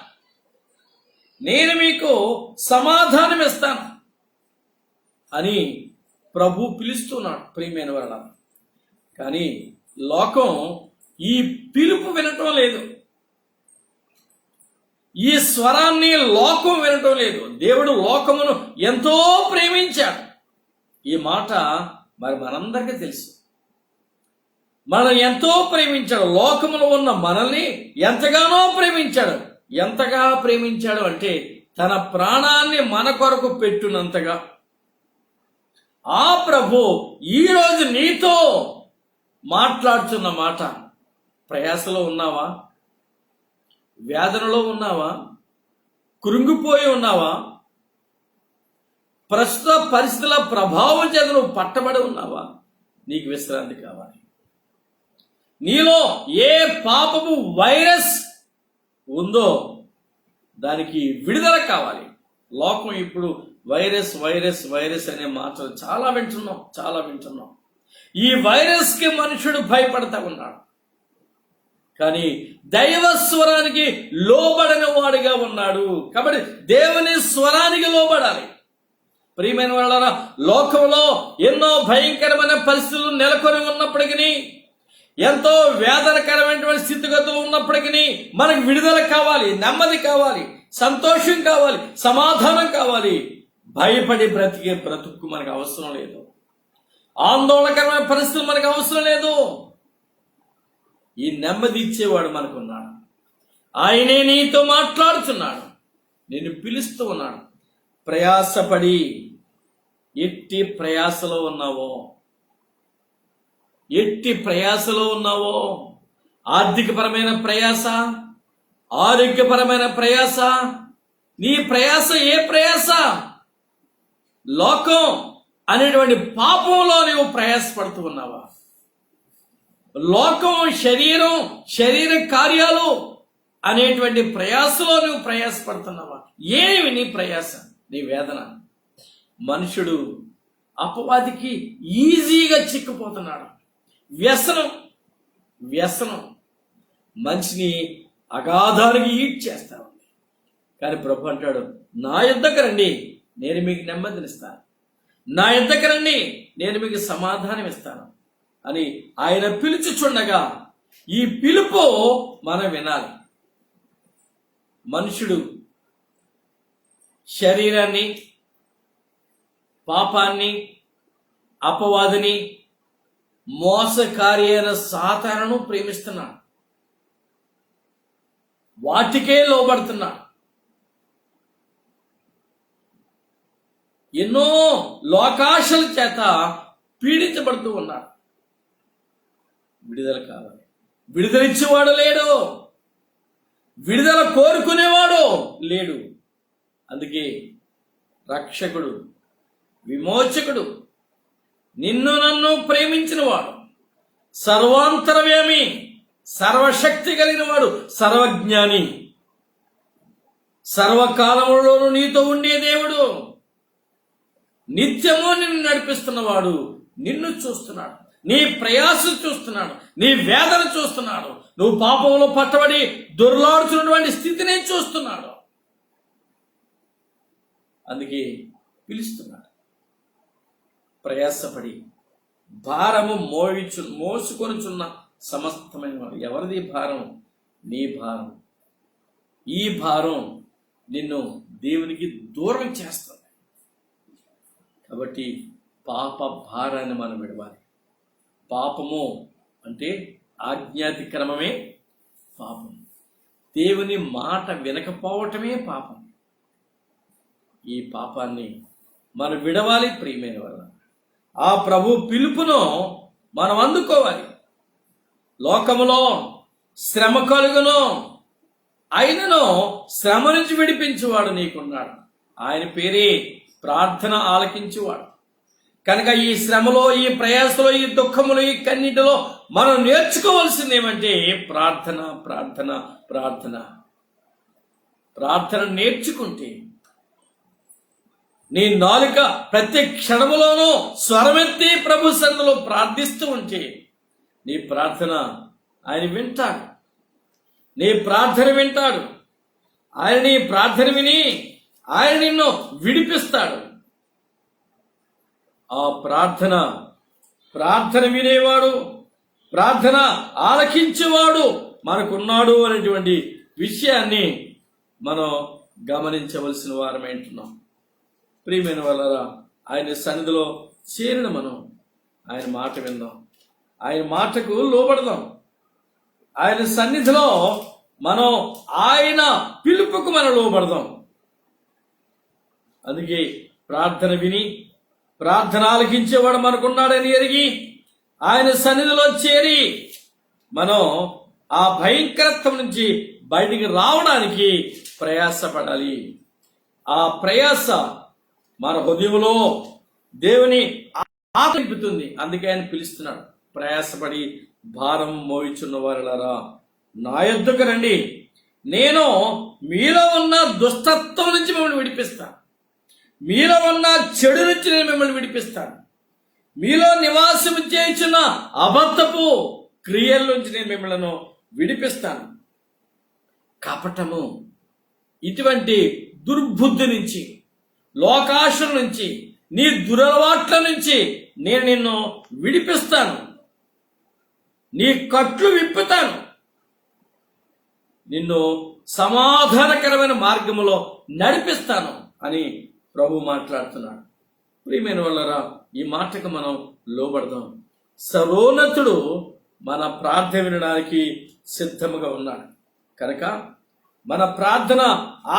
నేను మీకు సమాధానం ఇస్తాను అని ప్రభు పిలుస్తున్నాడు. ప్రియమైన వారలారా, కానీ లోకం ఈ పిలుపు వినటం లేదు. ఈ స్వరాన్ని లోకం వినటం లేదు. దేవుడు లోకమును ఎంతో ప్రేమించాడు. ఈ మాట మరి మనందరికీ తెలుసు. మనం ఎంతో ప్రేమించాడు. లోకములో ఉన్న మనల్ని ఎంతగానో ప్రేమించాడు. ఎంతగా ప్రేమించాడు అంటే తన ప్రాణాన్ని మన కొరకు పెట్టునంతగా. ఆ ప్రభు ఈరోజు నీతో మాట్లాడుతున్న మాట, ప్రయాసలో ఉన్నావా? వేదనలో ఉన్నావా? కృంగిపోయి ఉన్నావా? ప్రస్తుత పరిస్థితుల ప్రభావం చేత నువ్వు పట్టబడి ఉన్నావా? నీకు విశ్రాంతి కావాలి. నీలో ఏ పాపము వైరస్ ఉందో దానికి విడుదల కావాలి. లోకం ఇప్పుడు వైరస్ వైరస్ వైరస్ అనే మాటలు చాలా వింటున్నాం. ఈ వైరస్కి మనుషుడు భయపడతా ఉన్నాడు, కానీ దైవ స్వరానికి లోబడని వాడిగా ఉన్నాడు. కాబట్టి దేవుని స్వరానికి లోబడాలి. ప్రియమైన వాళ్ళారా, లోకంలో ఎన్నో భయంకరమైన పరిస్థితులు నెలకొని ఉన్నప్పటికీ, ఎంతో వేదనకరమైనటువంటి స్థితిగతులు ఉన్నప్పటికీ మనకు విడుదల కావాలి, నెమ్మది కావాలి, సంతోషం కావాలి, సమాధానం కావాలి. భయపడి బ్రతికే బ్రతుకు మనకు అవసరం లేదు. ఆందోళనకరమైన పరిస్థితులు మనకు అవసరం లేదు. ఈ నెమ్మది ఇచ్చేవాడు మనకున్నాడు. ఆయనే నీతో మాట్లాడుతున్నాడు, నిన్ను పిలుస్తూ ఉన్నాడు. ప్రయాసపడి, ఎట్టి ప్రయాసలో ఉన్నావో, ఆర్థికపరమైన ప్రయాస, ఆరోగ్యపరమైన ప్రయాస, నీ ప్రయాస ఏ ప్రయాస? లోకం అనేటువంటి పాపంలో నువ్వు ప్రయాసపడుతూ ఉన్నావా? లోకం, శరీర కార్యాలు అనేటువంటి ప్రయాసలో నువ్వు ప్రయాసపడుతున్నావా? ఏమి నీ ప్రయాస, నీ వేదన? మనుషుడు అపవాదికి ఈజీగా చిక్కుపోతున్నాడు. వ్యసనం మనిషిని అగాధానికి ఈడ్ చేస్తా ఉంది. కానీ ప్రభు అంటాడు, నా యొద్దకు రండి, నేను మీకు నెమ్మదినిస్తాను. నా యొద్దకు రండి, నేను మీకు సమాధానం ఇస్తాను అని ఆయన పిలుచుచుండగా, ఈ పిలుపు మనం వినాలి. మనుషుడు శరీరాన్ని, పాపాన్ని, అపవాదిని, మోసకారి అయిన సాతానును ప్రేమిస్తున్నాడు, వాటికే లోబడుతున్నాడు. ఎన్నో లోకాశల చేత పీడించబడుతూ ఉన్నాడు. విడుదల కావాలి. విడుదలిచ్చేవాడు లేడు, విడుదల కోరుకునేవాడు లేడు. అందుకే రక్షకుడు, విమోచకుడు, నిన్ను నన్ను ప్రేమించిన వాడు, సర్వాంతరవ్యామి, సర్వశక్తి కలిగిన వాడు, సర్వజ్ఞాని, సర్వకాలములోనూ నీతో ఉండే దేవుడు, నిత్యము నిన్ను నడిపిస్తున్నవాడు నిన్ను చూస్తున్నాడు, నీ ప్రయాస చూస్తున్నాడు, నీ వేదన చూస్తున్నాడు, నువ్వు పాపంలో పట్టబడి దొర్లాడుతున్నటువంటి స్థితిని చూస్తున్నాడు. అందుకే పిలుస్తున్నాడు. ప్రయాసపడి భారము మోసుకొనుచున్న సమస్తమైన వాడు. ఎవరిది భారం? నీ భారం. ఈ భారం నిన్ను దేవునికి దూరం చేస్తుంది. కాబట్టి పాప భారాన్ని మనం విడవాలి. పాపము అంటే ఆజ్ఞాతిక్రమమే పాపం. దేవుని మాట వినకపోవటమే పాపం. ఈ పాపాన్ని మనం విడవాలి. ప్రియమైన వల్ల ఆ ప్రభు పిలుపును మనం అందుకోవాలి. లోకములో శ్రమ కలుగును, ఆయనను శ్రమ నుంచి విడిపించువాడు నీకున్నాడు. ఆయన పేరే ప్రార్థన ఆలకించువాడు. కనుక ఈ శ్రమలో, ఈ ప్రయాసలో, ఈ దుఃఖములో, ఈ కన్నిటిలో మనం నేర్చుకోవాల్సింది ఏమంటే ప్రార్థన, ప్రార్థన, ప్రార్థన. ప్రార్థన నేర్చుకుంటే నీ నాలుక ప్రతి క్షణములోనూ స్వరమెత్తి ప్రభు సన్నిధిలో ప్రార్థిస్తూ ఉంటే నీ ప్రార్థన ఆయన వింటాడు. నీ ప్రార్థన వింటాడు. ఆయన నీ ప్రార్థన విని ఆయన నిన్ను విడిపిస్తాడు. ఆ ప్రార్థన వినేవాడు, ప్రార్థన ఆలకించేవాడు మనకున్నాడు అనేటువంటి విషయాన్ని మనం గమనించవలసిన వారమేంటున్నాం. ప్రియమైన వాళ్ళరా, ఆయన సన్నిధిలో చేరిన మనం ఆయన మాట విందాం, ఆయన మాటకు లోబడదాం. ఆయన సన్నిధిలో మనం ఆయన పిలుపుకు మనం లోబడదాం. అందుకే ప్రార్థన విని ప్రార్థన ఆలకించేవాడు మనకున్నాడని ఎరిగి ఆయన సన్నిధిలో చేరి మనం ఆ భయంకరత్వం నుంచి బయటికి రావడానికి ప్రయాసపడాలి. ఆ ప్రయాస మన హృదయంలో దేవుని ఆకలిపుతుంది. అందుకే ఆయన పిలుస్తున్నాడు, ప్రయాసపడి భారం మోయిచున్న వారలారా నా యొద్దకు రండి, నేను మీలో ఉన్న దుష్టత్వం నుంచి మిమ్మల్ని విడిపిస్తాను, మీలో ఉన్న చెడు నుంచి నేను మిమ్మల్ని విడిపిస్తాను, మీలో నివాసం చేయుచున్న అబద్ధపు క్రియల నుంచి నేను మిమ్మల్ని విడిపిస్తాను. కపటము, ఇటువంటి దుర్బుద్ధి నుంచి, లోకాశల నుంచి, నీ దురలవాట్ల నుంచి నేను నిన్ను విడిపిస్తాను, నీ కట్లు విప్పుతాను, నిన్ను సమాధానకరమైన మార్గములో నడిపిస్తాను అని ప్రభు మాట్లాడుతున్నాడు. ప్రియమైన వాళ్ళరా, ఈ మాటకు మనం లోబడదాం. సర్వోన్నతుడు మన ప్రార్థన వినడానికి సిద్ధముగా ఉన్నాడు కనుక మన ప్రార్థన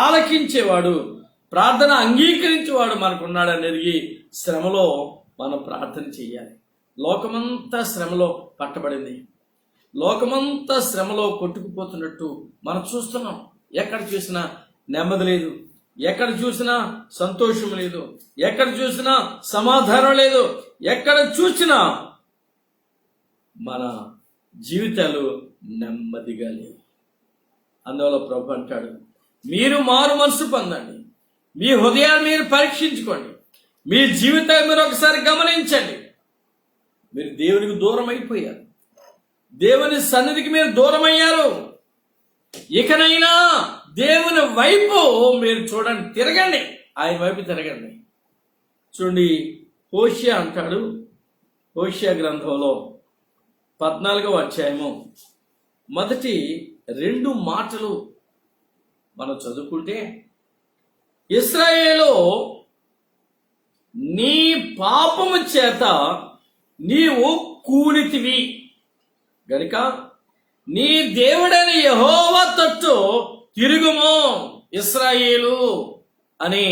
ఆలకించేవాడు, ప్రార్థన అంగీకరించేవాడు మనకున్నాడని ఎరిగి శ్రమలో మనం ప్రార్థన చేయాలి. లోకమంతా శ్రమలో పట్టబడింది, లోకమంతా శ్రమలో కొట్టుకుపోతున్నట్టు మనం చూస్తున్నాం. ఎక్కడ చూసినా నెమ్మది లేదు, ఎక్కడ చూసినా సంతోషం లేదు, ఎక్కడ చూసినా సమాధానం లేదు, ఎక్కడ చూసినా మన జీవితాలు నెమ్మదిగా లేవు. అందువల్ల ప్రభు అంటాడు, మీరు మారు మనసు పొందండి, మీ హృదయాన్ని మీరు పరీక్షించుకోండి, మీ జీవితాన్ని మీరు ఒకసారి గమనించండి. మీరు దేవునికి దూరం అయిపోయారు, దేవుని సన్నిధికి మీరు దూరం అయ్యారు. ఇకనైనా దేవుని వైపు మీరు చూడండి, తిరగండి, ఆయన వైపు తిరగండి. చూడండి, హోషియా అంటాడు, హోషియా గ్రంథంలో 14వ అధ్యాయము మొదటి 2 మాటలు మనం చదువుకుంటే, ఇశ్రాయేలు నీ పాపము చేత నీవు కూలితివి గనుక నీ దేవుడైన యెహోవా తట్టు తిరుగుము. ఇశ్రాయేలు అని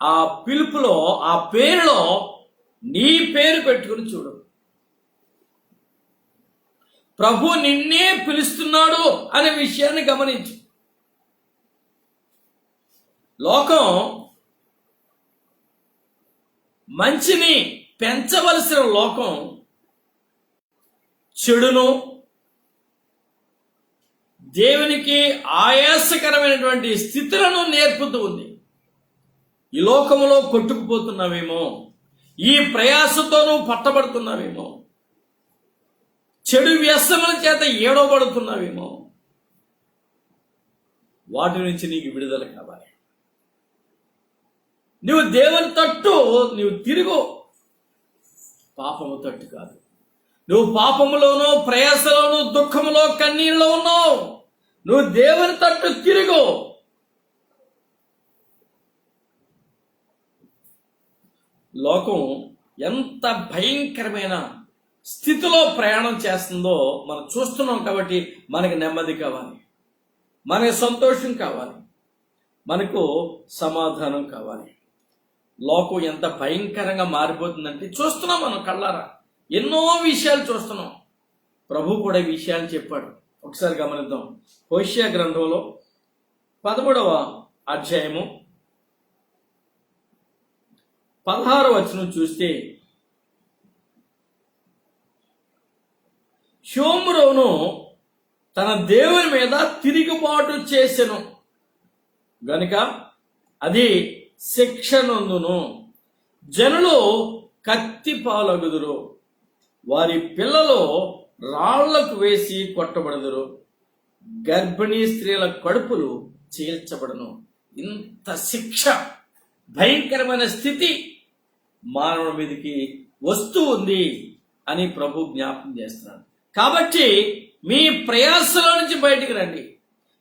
ఆ పిలుపులో, ఆ పేరులో నీ పేరు పెట్టుకుని చూడు. ప్రభు నిన్నే పిలుస్తున్నాడు అనే విషయాన్ని గమనించు. లోకం మంచిని పెంచవలసిన లోకం చెడును, దేవునికి ఆయాసకరమైనటువంటి స్థితులను నేర్పుతూ ఉంది. ఈ లోకములో కొట్టుకుపోతున్నావేమో, ఈ ప్రయాసతోనూ పట్టబడుతున్నావేమో, చెడు వ్యసనముల చేత ఏడవబడుతున్నావేమో, వాటి నుంచి నీకు విడుదల కావాలి. నువ్వు దేవుని తట్టు నువ్వు తిరుగు, పాపము తట్టు కాదు. నువ్వు పాపములోనూ, ప్రయాసలోనూ, దుఃఖములో, కన్నీళ్ళలో ఉన్నావు, నువ్వు దేవుని తట్టు తిరుగు. లోకం ఎంత భయంకరమైన స్థితిలో ప్రయాణం చేస్తుందో మనం చూస్తున్నాం. కాబట్టి మనకి నెమ్మది కావాలి, మనకి సంతోషం కావాలి, మనకు సమాధానం కావాలి. లోకం ఎంత భయంకరంగా మారిపోతుందంటే చూస్తున్నాం, మనం కళ్ళారా ఎన్నో విషయాలు చూస్తున్నాం. ప్రభు కూడా ఈ విషయాన్ని చెప్పాడు. ఒకసారి గమనిద్దాం. హోషియా గ్రంథంలో 13వ అధ్యాయము 16వ వచనం చూస్తే, షోమ్రోను తన దేవుని మీద తిరుగుబాటు చేసెను గనుక అది శిక్ష నొందును, జనులు కత్తి పాలగుదురు, వారి పిల్లలు రాళ్లకు వేసి కొట్టబడదురు, గర్భిణీ స్త్రీల కడుపులు చీల్చబడను. ఇంత శిక్ష, భయంకరమైన స్థితి మానవుడి మీదకి వస్తూ ఉంది అని ప్రభు జ్ఞాపకం చేస్తున్నాడు. కాబట్టి మీ ప్రయాసలో నుంచి బయటికి రండి,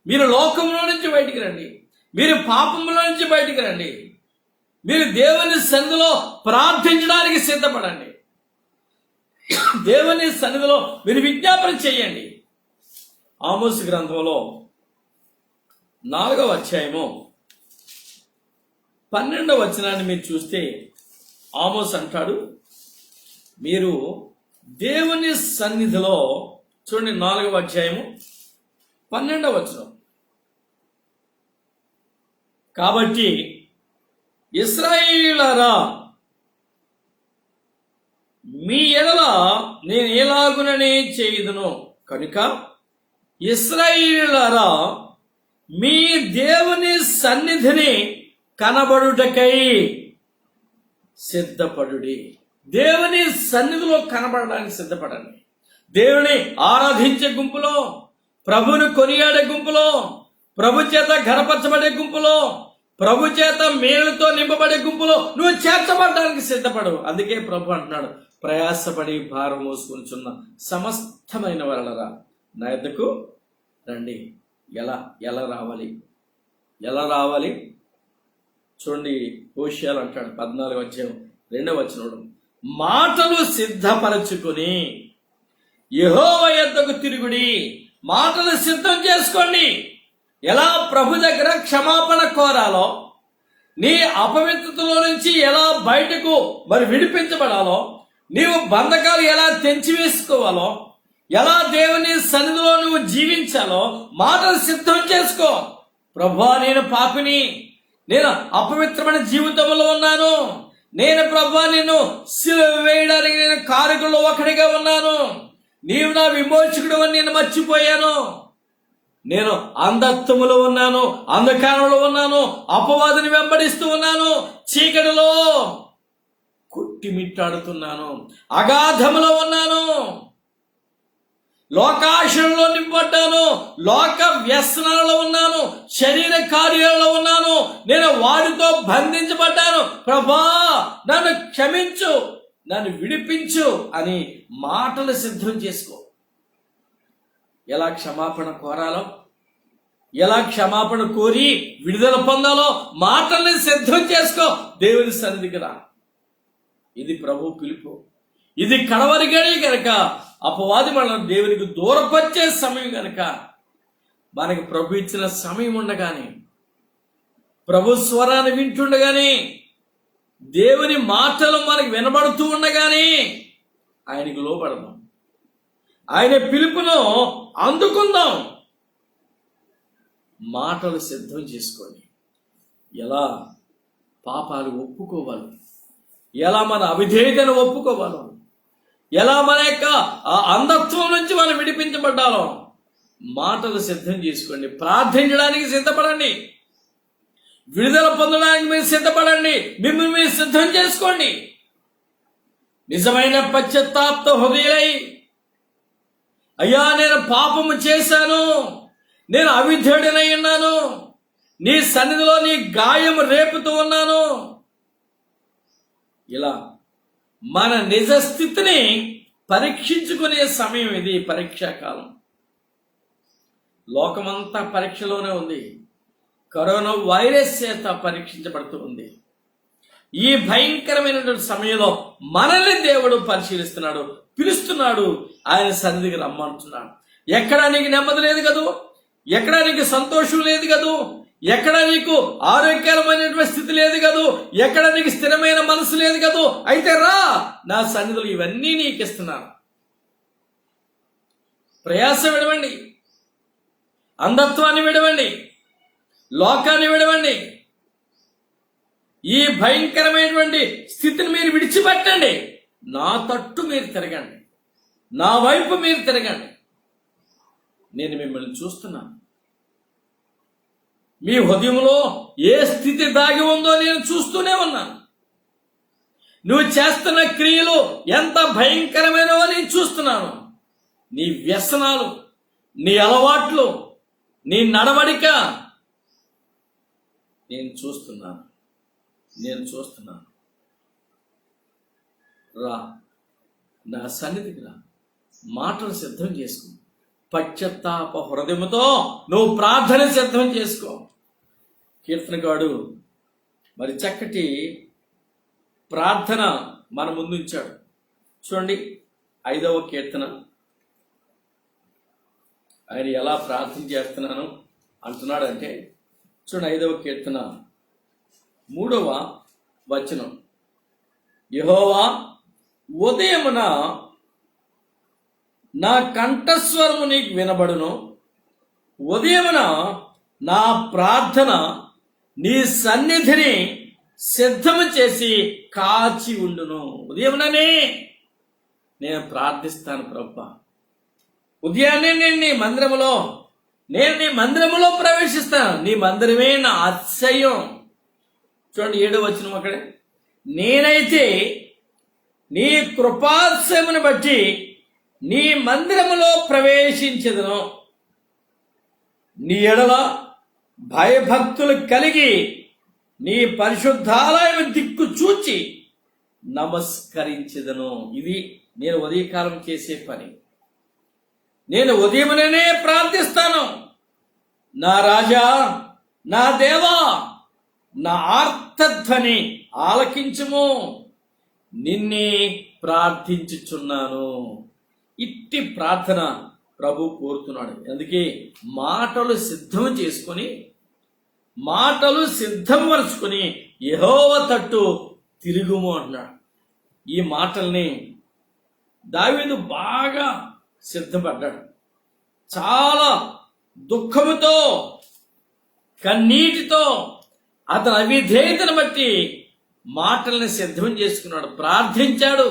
మీరు లోకంలో నుంచి బయటికి రండి, మీరు పాపంలో నుంచి బయటికి రండి, మీరు దేవుని సన్నిధిలో ప్రార్థించడానికి సిద్ధపడండి, దేవుని సన్నిధిలో మీరు విజ్ఞాపన చేయండి. ఆమోస్ గ్రంథంలో 4వ అధ్యాయము 12వ వచనాన్ని మీరు చూస్తే, ఆమోస్ అంటాడు, మీరు దేవుని సన్నిధిలో చూడండి 4వ అధ్యాయము 12వ వచనం. కాబట్టి ఇశ్రాయేలులారా, మీ ఎడల నేను ఎలాగుననే చేయుదును కనుక ఇశ్రాయేలులారా, మీ దేవుని సన్నిధిని కనబడుటకై సిద్ధపడుడి. దేవుని సన్నిధిలో కనబడడానికి సిద్ధపడండి. దేవుని ఆరాధించే గుంపులో, ప్రభుని కొనియాడే గుంపులో, ప్రభు చేత ఘనపరచబడే గుంపులో, ప్రభు చేత మేలుతో నింపబడే గుంపులో నువ్వు చేర్చబడడానికి సిద్ధపడు. అందుకే ప్రభు అంటున్నాడు, ప్రయాసపడి భారం మోసుకొనిచున్న సమస్తమైన వలనరా నా యొద్దకు రండి. ఎలా రావాలి? చూడండి, హోషేయలు అంటాడు 14వ అధ్యాయం 2వ వచనం, మాటలు సిద్ధపరచుకొని యెహోవా యొద్దకు తిరుగుడి. మాటలు సిద్ధం చేసుకోండి. ఎలా ప్రభు దగ్గర క్షమాపణ కోరాలో, నీ అపవిత్రతలో నుంచి ఎలా బయటకు విడిపించబడాలో, నీవు బంధకాలు ఎలా తెంచివేసుకోవాలో, ఎలా దేవుని సన్నిధిలో నువ్వు జీవించాలో మాటలు సిద్ధం చేసుకో. ప్రభువా, నేను పాపిని, నేను అపవిత్రమైన జీవితంలో ఉన్నాను, నేను ప్రభువా నిన్ను సిలువ వేయడానికి నేను కారకుల్లో ఒకడిగా ఉన్నాను, నీవు నా విమోచకుడు అని నేను మర్చిపోయాను, నేను అంధత్వములో ఉన్నాను, అంధకారంలో ఉన్నాను, అపవాదిని వెంబడిస్తూ ఉన్నాను, చీకటిలో కొట్టిమిట్టాడుతున్నాను, అగాధములో ఉన్నాను, లోకాశలలో నింపడ్డాను, లోక వ్యసనాలలో ఉన్నాను, శరీర కార్యాలలో ఉన్నాను, నేను వారితో బంధించబడ్డాను. ప్రభా, నన్ను క్షమించు, నన్ను విడిపించు అని మాటలు సిద్ధం చేసుకో. ఎలా క్షమాపణ కోరాలో, ఎలా క్షమాపణ కోరి విడుదల పొందాలో మాటల్ని సిద్ధం చేసుకో. దేవుని సన్నిధికి రా. ఇది ప్రభు పిలుపు. ఇది కడవరిగానే గనక అపవాది మనల్ని దేవునికి దూరపరిచే సమయం గనక మనకి ప్రభు ఇచ్చిన సమయం ఉండగానే, ప్రభు స్వరాన్ని వింటుండగానే, దేవుని మాటలు మనకి వినబడుతూ ఉండగానే ఆయనకు లోబడదాం, ఆయన పిలుపును అందుకుందాం. మాటలు సిద్ధం చేసుకొని ఎలా పాపాలు ఒప్పుకోవాలి, ఎలా మన అవిధేయతను ఒప్పుకోవాలో, ఎలా మన యొక్క అంధత్వం నుంచి మనం విడిపించబడ్డాలో మాటలు సిద్ధం చేసుకోండి. ప్రార్థించడానికి సిద్ధపడండి, విడుదల పొందడానికి మీరు సిద్ధపడండి, మిమ్మల్ని మీరు సిద్ధం చేసుకోండి. నిజమైన పశ్చాత్తాప హృదయులై, అయ్యా నేను పాపము చేశాను, నేను అవిధేయుడనై ఉన్నాను, నీ సన్నిధిలో నీ గాయం రేపుతూ ఉన్నాను, ఇలా మన నిజ స్థితిని పరీక్షించుకునే సమయం ఇది. పరీక్షా కాలం. లోకమంతా పరీక్షలోనే ఉంది. కరోనా వైరస్ చేత పరీక్షించబడుతూ ఉంది. ఈ భయంకరమైనటువంటి సమయంలో మనల్ని దేవుడు పరిశీలిస్తున్నాడు, పిలుస్తున్నాడు, ఆయన సన్నిధికి రమ్మంటున్నాడు. ఎక్కడా నీకు నెమ్మది లేదు కదూ, ఎక్కడా నీకు సంతోషం లేదు కదూ, ఎక్కడ నీకు ఆరోగ్యకరమైనటువంటి స్థితి లేదు కదూ, ఎక్కడ నీకు స్థిరమైన మనసు లేదు కదూ, అయితే రా, నా సన్నిధులు ఇవన్నీ నీకు ఇస్తున్నాను. ప్రయాస విడవండి, అంధత్వాన్ని విడవండి, లోకాన్ని విడవండి, ఈ భయంకరమైనటువంటి స్థితిని మీరు విడిచిపెట్టండి. నా తట్టు మీరు తిరగండి, నా వైపు మీరు తిరగండి. నేను మిమ్మల్ని చూస్తున్నాను. మీ హృదయంలో ఏ స్థితి దాగి ఉందో నేను చూస్తూనే ఉన్నాను. నువ్వు చేస్తున్న క్రియలు ఎంత భయంకరమైనవో నేను చూస్తున్నాను. నీ వ్యసనాలు, నీ అలవాట్లు, నీ నడవడిక నేను చూస్తున్నాను. రా, నా సన్నిధికి రా, మాటలు సిద్ధం చేసుకో. పశ్చాత్తాప హృదయముతో నువ్వు ప్రార్థన సిద్ధం చేసుకో. కీర్తనగాడు మరి చక్కటి ప్రార్థన మన ముందు ఉంచాడు. చూడండి 5వ కీర్తన. ఆయన ఎలా ప్రార్థన చేస్తున్నాను అంటున్నాడంటే, చూడండి 5వ కీర్తన 3వ వచనం. యెహోవా, ఉదయమున నా కంఠస్వరము నీకు వినబడును. ఉదయమున నా ప్రార్థన నీ సన్నిధిని సిద్ధము చేసి కాచి ఉండును. ఉదయముననే నేను ప్రార్థిస్తాను ప్రభువా. ఉదయాన్నే నేను నీ మందిరములో ప్రవేశిస్తాను. నీ మందిరమే నా అతిశయం. చూడండి 7వ వచనం అక్కడే, నేనైతే నీ కృపాశయమును బట్టి నీ మందిరములో ప్రవేశించెదను. నీ ఎడల భయభక్తులు కలిగి నీ పరిశుద్ధాలయం దిక్కు చూచి నమస్కరించెదను. ఇది నేను ఉదయకాలం చేసే పని. నేను ఉదయమునే ప్రార్థిస్తాను. నా రాజా, నా దేవా, నా ఆర్తధ్వని ఆలకించుము, నిన్నే ప్రార్థించుచున్నాను. ఇట్టి ప్రార్థన ప్రభు కోరుతున్నాడు. అందుకే మాటలు సిద్ధపరుచుకొని యెహోవా తట్టు తిరుగుము అంటున్నాడు. ఈ మాటల్ని దావీదు బాగా సిద్ధపడ్డాడు. చాలా దుఃఖముతో, కన్నీటితో అతని అవిధేయతను బట్టి మాటల్ని సిద్ధం చేసుకున్నాడు, ప్రార్థించాడు,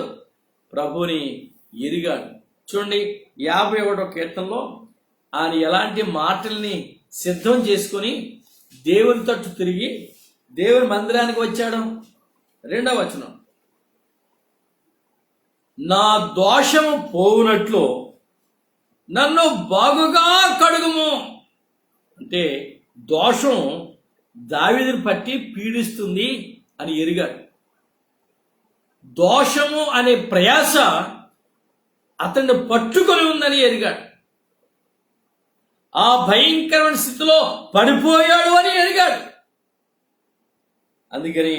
ప్రభుని ఎరిగాడు. చూడండి 51వ కీర్తనలో ఆయన ఎలాంటి మాటల్ని సిద్ధం చేసుకొని దేవుని తట్టు తిరిగి దేవుని మందిరానికి వచ్చాడు. 2వ వచనం, నా దోషము పోవునట్లు నన్ను బాగుగా కడుగుము. అంటే దోషం దావీదుని పట్టి పీడిస్తుంది అని ఎరిగాడు. దోషము అనే ప్రయాస అతన్ని పట్టుకొని ఉందని ఎరిగాడు. ఆ భయంకరమైన స్థితిలో పడిపోయాడు అని ఎరిగాడు. అందుకని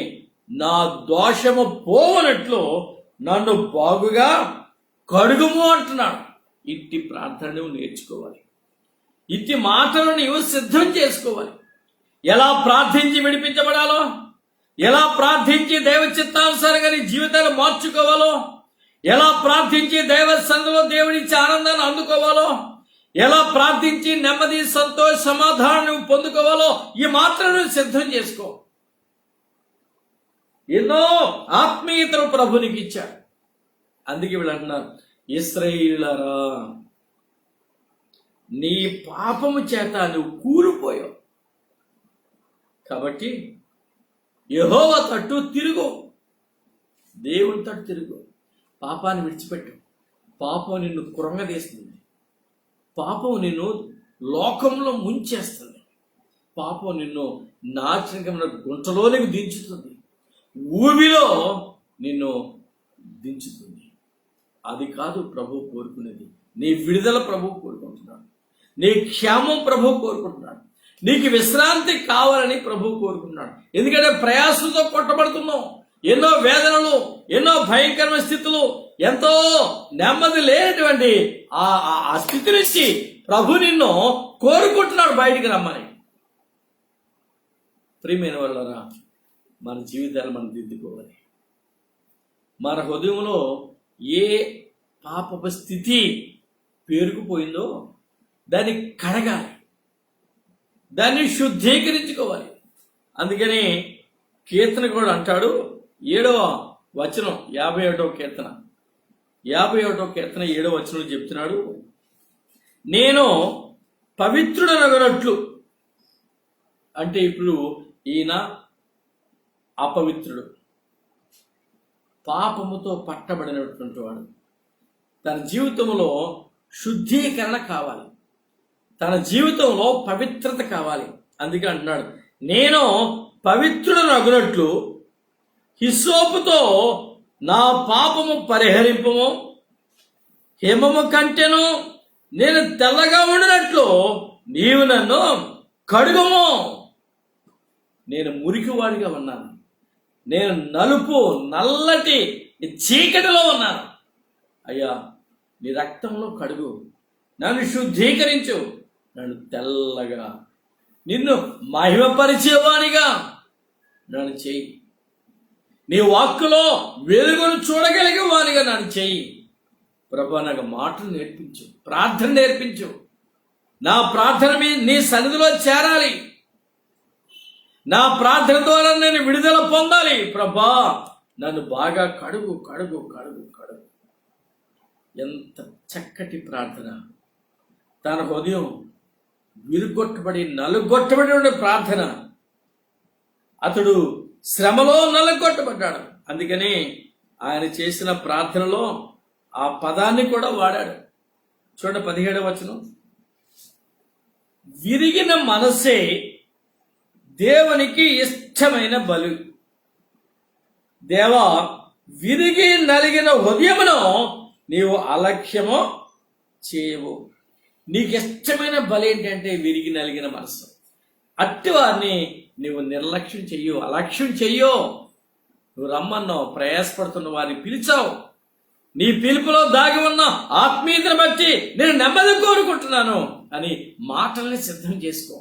నా దోషము పోవనట్లు నన్ను బాగుగా కడుగుము అంటున్నాడు. ఇట్టి ప్రార్థన నువ్వు నేర్చుకోవాలి. ఇట్టి మాటలు నీవు సిద్ధం చేసుకోవాలి. ఎలా ప్రార్థించి విడిపించబడాలో, ఎలా ప్రార్థించి దైవ చిత్తానుసారంగా నీ జీవితాలు మార్చుకోవాలో, ఎలా ప్రార్థించి దైవ సన్నిధిలో దేవుడిచ్చే ఆనందాన్ని అందుకోవాలో, ఎలా ప్రార్థించి నెమ్మది, సంతోష, సమాధానం నువ్వు పొందుకోవాలో ఈ మాటలను సిద్ధం చేసుకో. ఎన్నో ఆత్మీయతను ప్రభునికి ఇచ్చాడు. అందుకే వీళ్ళు అంటున్నారు, ఇశ్రాయేలులారా, నీ పాపము చేత నువ్వు కూలిపోయావు. కాబట్టి యెహోవా తట్టు తిరుగు, దేవుని తట్టు తిరుగు. పాపాన్ని విడిచిపెట్టు. పాపం నిన్ను కృంగదీస్తుంది. పాపం నిన్ను లోకంలో ముంచేస్తుంది. పాపం నిన్ను నాశనకమైన గుంటలోనికి దించుతుంది. ఊబిలో నిన్ను దించుతుంది. అది కాదు ప్రభు కోరుకునేది. నీ విడుదల ప్రభు కోరుకుంటున్నాడు. నీ క్షేమం ప్రభు కోరుకుంటున్నాడు. నీకు విశ్రాంతి కావాలని ప్రభు కోరుకుంటున్నాడు. ఎందుకంటే ప్రయాసంతో కొట్టబడుతున్నావు. ఎన్నో వేదనలు, ఎన్నో భయంకరమైన స్థితులు, ఎంతో నెమ్మది లేనటువంటి ఆ స్థితి నుంచి ప్రభు నిన్ను కోరుకుంటున్నాడు బయటికి రమ్మని. ప్రియమైన వాళ్ళరా, మన జీవితాలు మనం దిద్దుకోవాలి. మన హృదయంలో ఏ పాపపు స్థితి పేరుకుపోయిందో దాన్ని కడగాలి, దాన్ని శుద్ధీకరించుకోవాలి. అందుకని కీర్తన కూడా అంటాడు, 7వ వచనం 51వ కీర్తన 7వ వచనంలో చెప్తున్నాడు, నేను పవిత్రుడనగనట్లు. అంటే ఇప్పుడు ఈయన అపవిత్రుడు, పాపముతో పట్టబడినటువంటి వాడు. తన జీవితంలో శుద్ధీకరణ కావాలి, తన జీవితంలో పవిత్రత కావాలి. అందుకే అంటున్నాడు, నేను పవిత్రుడనగునట్లు హిస్సోపుతో నా పాపము పరిహరింపము, హిమము కంటెను నేను తెల్లగా ఉండినట్లు నీవు నన్ను కడుగుము. నేను మురికివాడిగా ఉన్నాను, నేను నల్లటి చీకటిలో ఉన్నాను. అయ్యా, నీ రక్తంలో కడుగు, నన్ను శుద్ధీకరించు, నన్ను తెల్లగా, నిన్ను మహిమపరిచేవానిగా నన్ను చేయి, నీ వాక్కులో వెలుగును చూడగలిగే వానిగా నన్ను చేయి. ప్రభా నాకు మాటలు నేర్పించు, ప్రార్థన నేర్పించు, నా ప్రార్థన నీ సన్నిధిలో చేరాలి, నా ప్రార్థన ద్వారా నేను విడుదల పొందాలి. ప్రభా నన్ను బాగా కడుగు కడుగు కడుగు కడుగు. ఎంత చక్కటి ప్రార్థన! తన హృదయం విరుగొట్టబడి నలుగొట్టబడి ఉండే ప్రార్థన. అతడు శ్రమలో నలుగొట్టబడ్డాడు. అందుకని ఆయన చేసిన ప్రార్థనలో ఆ పదాన్ని కూడా వాడాడు. చూడండి 17వ వచనం, విరిగిన మనసే దేవునికి ఇష్టమైన బలి. దేవా, విరిగి నలిగిన హృదయమును నీవు అలక్ష్యము చేయవు. నీకు ఇష్టమైన బలి ఏంటంటే విరిగి నలిగిన మనసు. అట్టి వారిని నువ్వు నిర్లక్ష్యం చెయ్యు, అలక్ష్యం చెయ్యో. నువ్వు రమ్మన్నావు, ప్రయాసపడుతున్న వారిని పిలిచావు. నీ పిలుపులో దాగి ఉన్న ఆత్మీయతను బట్టి నేను నెమ్మది కోరుకుంటున్నాను అని మాటల్ని సిద్ధం చేసుకో.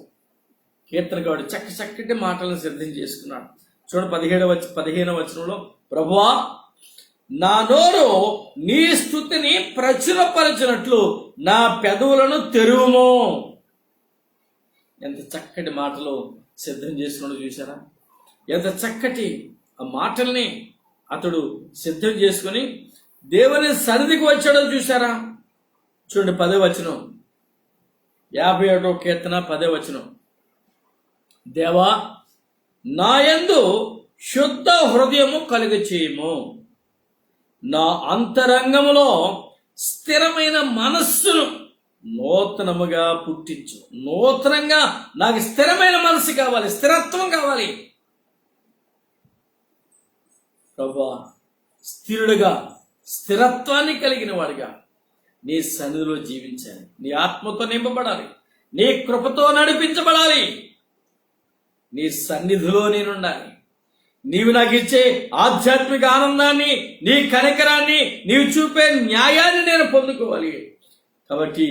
కీర్తనగాడు చక్కటి మాటలను సిద్ధం చేసుకున్నాడు. చూడ 15వ వచనంలో, ప్రభువా నా నోరు నీ స్తుతిని ప్రచురపరచినట్లు నా పెదవులను తెరువుము. ఎంత చక్కటి మాటలు సిద్ధం చేసుకున్నాడు చూసారా? ఎంత చక్కటి ఆ మాటల్ని అతడు సిద్ధం చేసుకుని దేవుని సన్నిధికి వచ్చాడో చూసారా? చూడండి 10వ వచనం, 57వ కీర్తన 10వ వచనం, దేవా నా యందు శుద్ధ హృదయము కలుగ చేయము, నా అంతరంగములో స్థిరమైన మనస్సును నూతనముగా పుట్టించు. నూతనంగా నాకు స్థిరమైన మనసు కావాలి, స్థిరత్వం కావాలి. ప్రభువా స్థిరుడుగా, స్థిరత్వాన్ని కలిగిన వాడిగా నీ సన్నిధిలో జీవించాలి. నీ ఆత్మతో నింపబడాలి, నీ కృపతో నడిపించబడాలి, నీ సన్నిధిలో నేనుండాలి. నీవు నాకు ఇచ్చే ఆధ్యాత్మిక ఆనందాన్ని, నీ కనికరాన్ని, నీవు చూపే న్యాయాన్ని నేను పొందుకోవాలి. కాబట్టి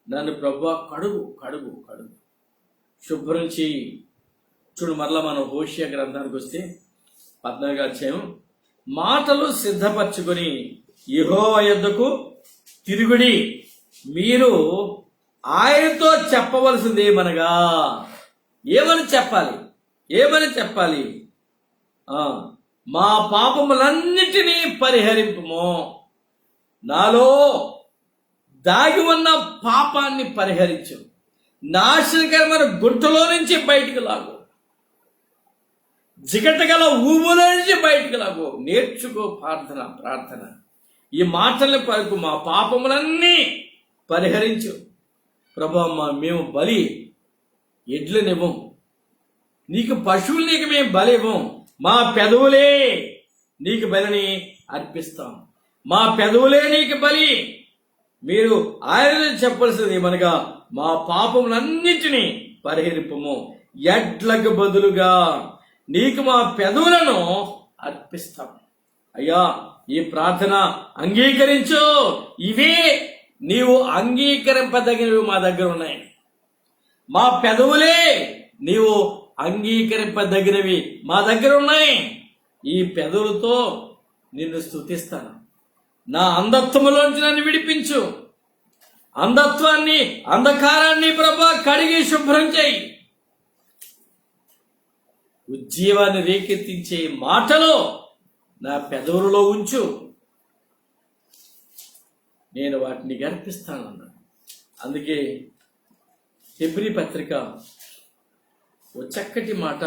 నన్ను ప్రభువా కడుగు కడుగు కడుగు, శుభ్రం చేయి. చూడు మరలా మనం హోషియా గ్రంథానికి వస్తే 14వ అధ్యాయం, మాటలు సిద్ధపరచుకొని యెహోవా యొద్దకు తిరుగుడి, మీరు ఆయనతో చెప్పవలసింది ఏమనగా. ఏమని చెప్పాలి? ఏమని చెప్పాలి? మా పాపములన్నిటినీ పరిహరింపుము, నాలో దాగి ఉన్న పాపాన్ని పరిహరించు, నాశనకరమైన గుంటలో నుంచి బయటికి లాగు, జిగటగల ఊబులో నుంచి బయటికి లాగు. నేర్చుకో ప్రార్థన. ఈ మాటల్ని పలుకు, మా పాపములన్నీ పరిహరించు. ప్రభువా మేము బలి ఎడ్లనివ్వం, నీకు పశువులు నీకు మేము బలి ఇవ్వం, మా పెదవులే నీకు బలిని అర్పిస్తాం, మా పెదవులే నీకు బలి. మీరు ఆయన చెప్పవలసింది ఏమనగా, మా పాపములన్నిటినీ పరిహరింపము, ఎడ్లకు బదులుగా నీకు మా పెదవులను అర్పిస్తాం. అయ్యా ఈ ప్రార్థన అంగీకరించు. ఇవే నీవు అంగీకరింపదగినవి మా దగ్గర ఉన్నాయి. మా పెదవులే నీవు అంగీకరింపదగినవి మా దగ్గర ఉన్నాయి. ఈ పెదవులతో నిన్ను స్తుతిస్తాను. నా అంధత్వములోంచి నన్ను విడిపించు. అంధత్వాన్ని, అంధకారాన్ని ప్రభువా కడిగి శుభ్రం చేయి. ఉజ్జీవాన్ని రేకెత్తించే మాటలో నా పెదవులలో ఉంచు, నేను వాటిని గర్పిస్తానన్నాడు. అందుకే హెబ్రీ పత్రిక ఓ చక్కటి మాట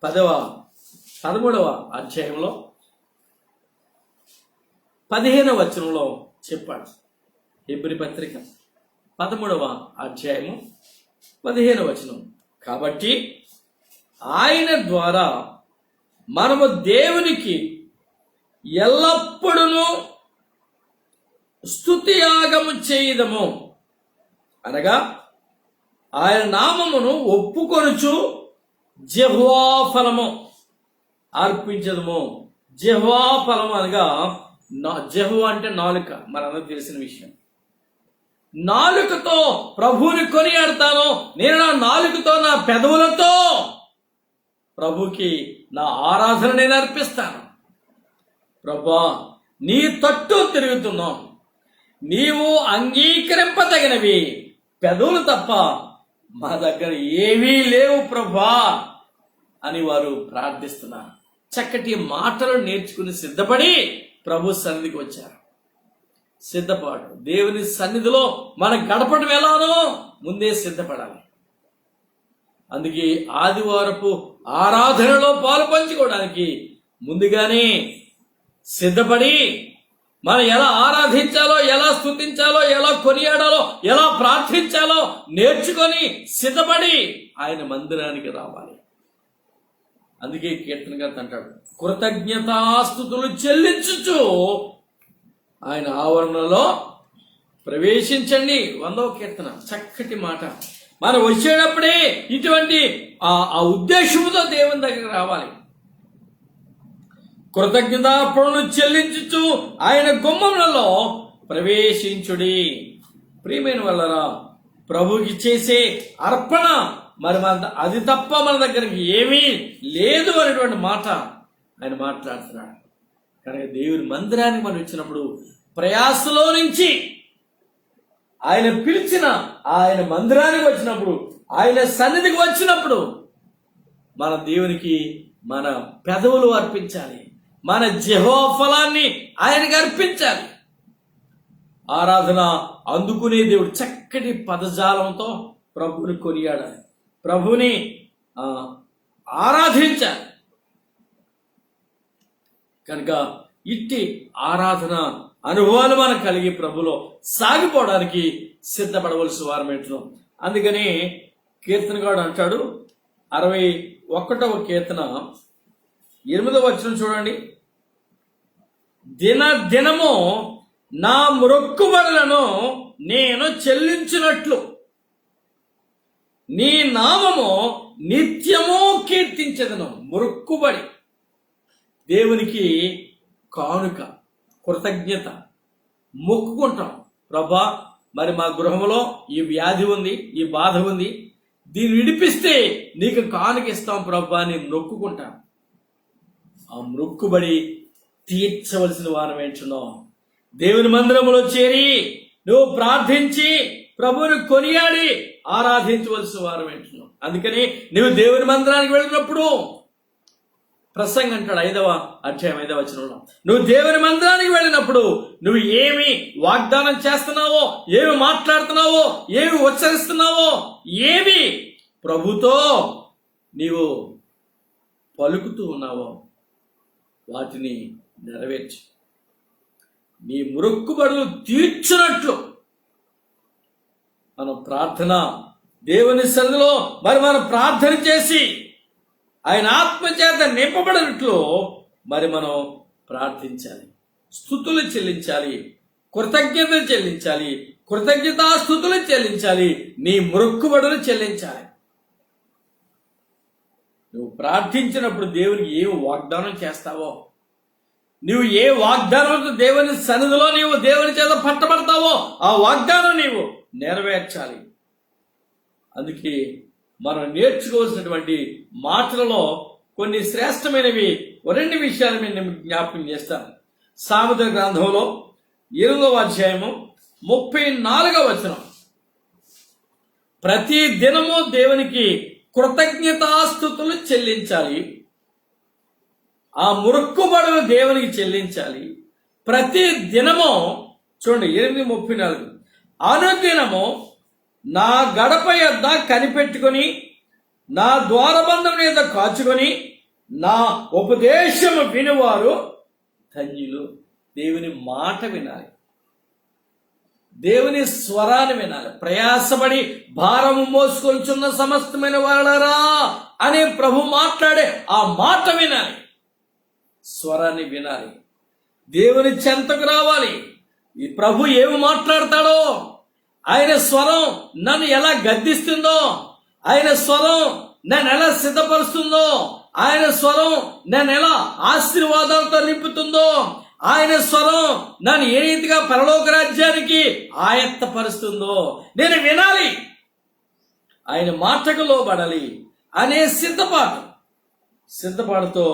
13వ అధ్యాయంలో 15వ వచనంలో చెప్పాడు. హెబ్రీ పత్రిక 13వ అధ్యాయము 15వ వచనం, కాబట్టి ఆయన ద్వారా మనము దేవునికి ఎల్లప్పుడూ స్తుతియాగము చేయదము, అనగా ఆయన నామమును ఒప్పుకొనుచు జెహోవా ఫలము అర్పించదము. జెహోవా ఫలము అనగా జెహోవా అంటే నాలుక, మనందరికి తెలిసిన విషయం. నాలుకతో ప్రభువుని కొనియాడతాను. నేను నా నాలుకతో, నా పెదవులతో ప్రభుకి నా ఆరాధన నేను అర్పిస్తాను. ప్రభువా నీ తట్టు తిరుగుతున్నాం, నీవు అంగీకరింపదగినవి పెదవులు తప్ప మా దగ్గర ఏమీ లేవు ప్రభా అని వారు ప్రార్థిస్తున్నారు. చక్కటి మాటలు నేర్చుకుని సిద్ధపడి ప్రభు సన్నిధికి వచ్చారు. సిద్ధపాటు దేవుని సన్నిధిలో మనం గడపడం ఎలానో ముందే సిద్ధపడాలి. అందుకే ఆదివారపు ఆరాధనలో పాలు పంచుకోవడానికి ముందుగానే సిద్ధపడి మనం ఎలా ఆరాధించాలో, ఎలా స్తుతించాలో, ఎలా కొనియాడాలో, ఎలా ప్రార్థించాలో నేర్చుకొని సిద్ధపడి ఆయన మందిరానికి రావాలి. అందుకే కీర్తనగారు అంటాడు, కృతజ్ఞతాస్తుతులు చెల్లించుచు ఆయన ఆవరణలో ప్రవేశించండి. 100వ కీర్తన చక్కటి మాట. మనం వచ్చేటప్పుడే ఇటువంటి ఆ ఉద్దేశంతో దేవుని దగ్గర రావాలి. కృతజ్ఞతార్పణలు చెల్లించుచు ఆయన గుమ్మములలో ప్రవేశించుడి. ప్రియమైన వాళ్ళరా, ప్రభుకి చేసే అర్పణ మరి అది తప్ప మన దగ్గరికి ఏమీ లేదు అనేటువంటి మాట ఆయన మాట్లాడుతున్నాడు. కనుక దేవుని మందిరానికి మనం వచ్చినప్పుడు ప్రయాసలో నుంచి ఆయన పిలిచిన ఆయన మందిరానికి వచ్చినప్పుడు, ఆయన సన్నిధికి వచ్చినప్పుడు మన దేవునికి మన పెదవులు అర్పించాలి, మన యెహోవా ఫలాన్ని ఆయనకి అర్పించాలి. ఆరాధన అందుకునే దేవుడు చక్కటి పదజాలంతో ప్రభువుని కొనియాడాలి, ప్రభువుని ఆరాధించాలి. కనుక ఇట్టి ఆరాధన అనుభవాలు మనం కలిగి ప్రభులో సాగిపోవడానికి సిద్ధపడవలసి వారమేంట్లో. అందుకని కీర్తనగాడు అంటాడు, 61వ కీర్తన 8వ వచనం చూడండి. దినము నా మొక్కుబడులను నేను చెల్లించినట్లు నీ నామము నిత్యము కీర్తించెదను. మొక్కుబడి దేవునికి కానుక, కృతజ్ఞత, మొక్కుకుంటాం. ప్రభా, మరి మా గృహంలో ఈ వ్యాధి ఉంది, ఈ బాధ ఉంది, దీన్ని విడిపిస్తే నీకు కానుక ఇస్తాం ప్రభా అని మొక్కుకుంటాం. ఆ మొక్కుబడి తీర్చవలసిన వారం ఏంటున్నావు. దేవుని మందిరంలో చేరి నువ్వు ప్రార్థించి ప్రభువుని కొనియాడి ఆరాధించవలసిన వారం ఏంటున్నావు. అందుకని నువ్వు దేవుని మందిరానికి వెళ్ళినప్పుడు ప్రసంగం అంటాడు 5వ అధ్యాయం 5వ వచనంలో, నువ్వు దేవుని మందిరానికి వెళ్ళినప్పుడు నువ్వు ఏమి వాగ్దానం చేస్తున్నావో, ఏమి మాట్లాడుతున్నావో, ఏమి ఉచ్చరిస్తున్నావో, ఏమి ప్రభుతో నీవు పలుకుతూ ఉన్నావో వాటిని నెరవేర్చు. నీ మొక్కుబడులు తీర్చినట్లు మనం ప్రార్థన దేవుని సన్నిధిలో మరి మనం ప్రార్థన చేసి ఆయన ఆత్మచేత నింపబడినట్లు మరి మనం ప్రార్థించాలి, స్తుతులు చెల్లించాలి, కృతజ్ఞతలు చెల్లించాలి, కృతజ్ఞతాస్తుతులు చెల్లించాలి, నీ మొక్కుబడులు చెల్లించాలి. నువ్వు ప్రార్థించినప్పుడు దేవునికి ఏం వాగ్దానం చేస్తావో, నువ్వు ఏ వాగ్దానంతో దేవుని సన్నిధిలో నీవు దేవుని చేత పట్టబడతావో ఆ వాగ్దానం నీవు నెరవేర్చాలి. అందుకే మనం నేర్చుకోవాల్సినటువంటి మాటలలో కొన్ని శ్రేష్టమైనవి 2 విషయాలు నేను జ్ఞాపకం చేస్తాను. సామెతల గ్రంథంలో 8వ అధ్యాయము 34వ వచనం, ప్రతి దినము దేవునికి కృతజ్ఞతాస్తుతులు చెల్లించాలి, ఆ మొక్కుబడులు దేవునికి చెల్లించాలి. ప్రతి దినము చూడండి 8:34, అనుదినము నా గడప యొద్ద కనిపెట్టుకొని నా ద్వారబంధం మీద కాచుకొని నా ఉపదేశము వినువారు ధన్యులు. దేవుని మాట వినాలి, దేవుని స్వరాన్ని వినాలి. ప్రయాసపడి భారము మోసుకొంచున్న సమస్తమైన వారలారా అనే ప్రభు మాట్లాడే ఆ మాట వినాలి, స్వరాన్ని వినాలి. దేవుని చెంతకు రావాలి. ఈ ప్రభు ఏమి మాట్లాడతాడో, ఆయన స్వరం నన్ను ఎలా గద్దిస్తుందో, ఆయన స్వరం నన్ను ఎలా సిద్ధపరుస్తుందో, ఆయన స్వరం నన్ను ఎలా ఆశీర్వాదాలతో నింపుతుందో, ఆయన స్వరం నన్ను ఏ రీతిగా పరలోక రాజ్యానికి ఆయత్తపరుస్తుందో నేను వినాలి, ఆయన మాటకు లోబడాలి అనే సిద్ధపాటుతో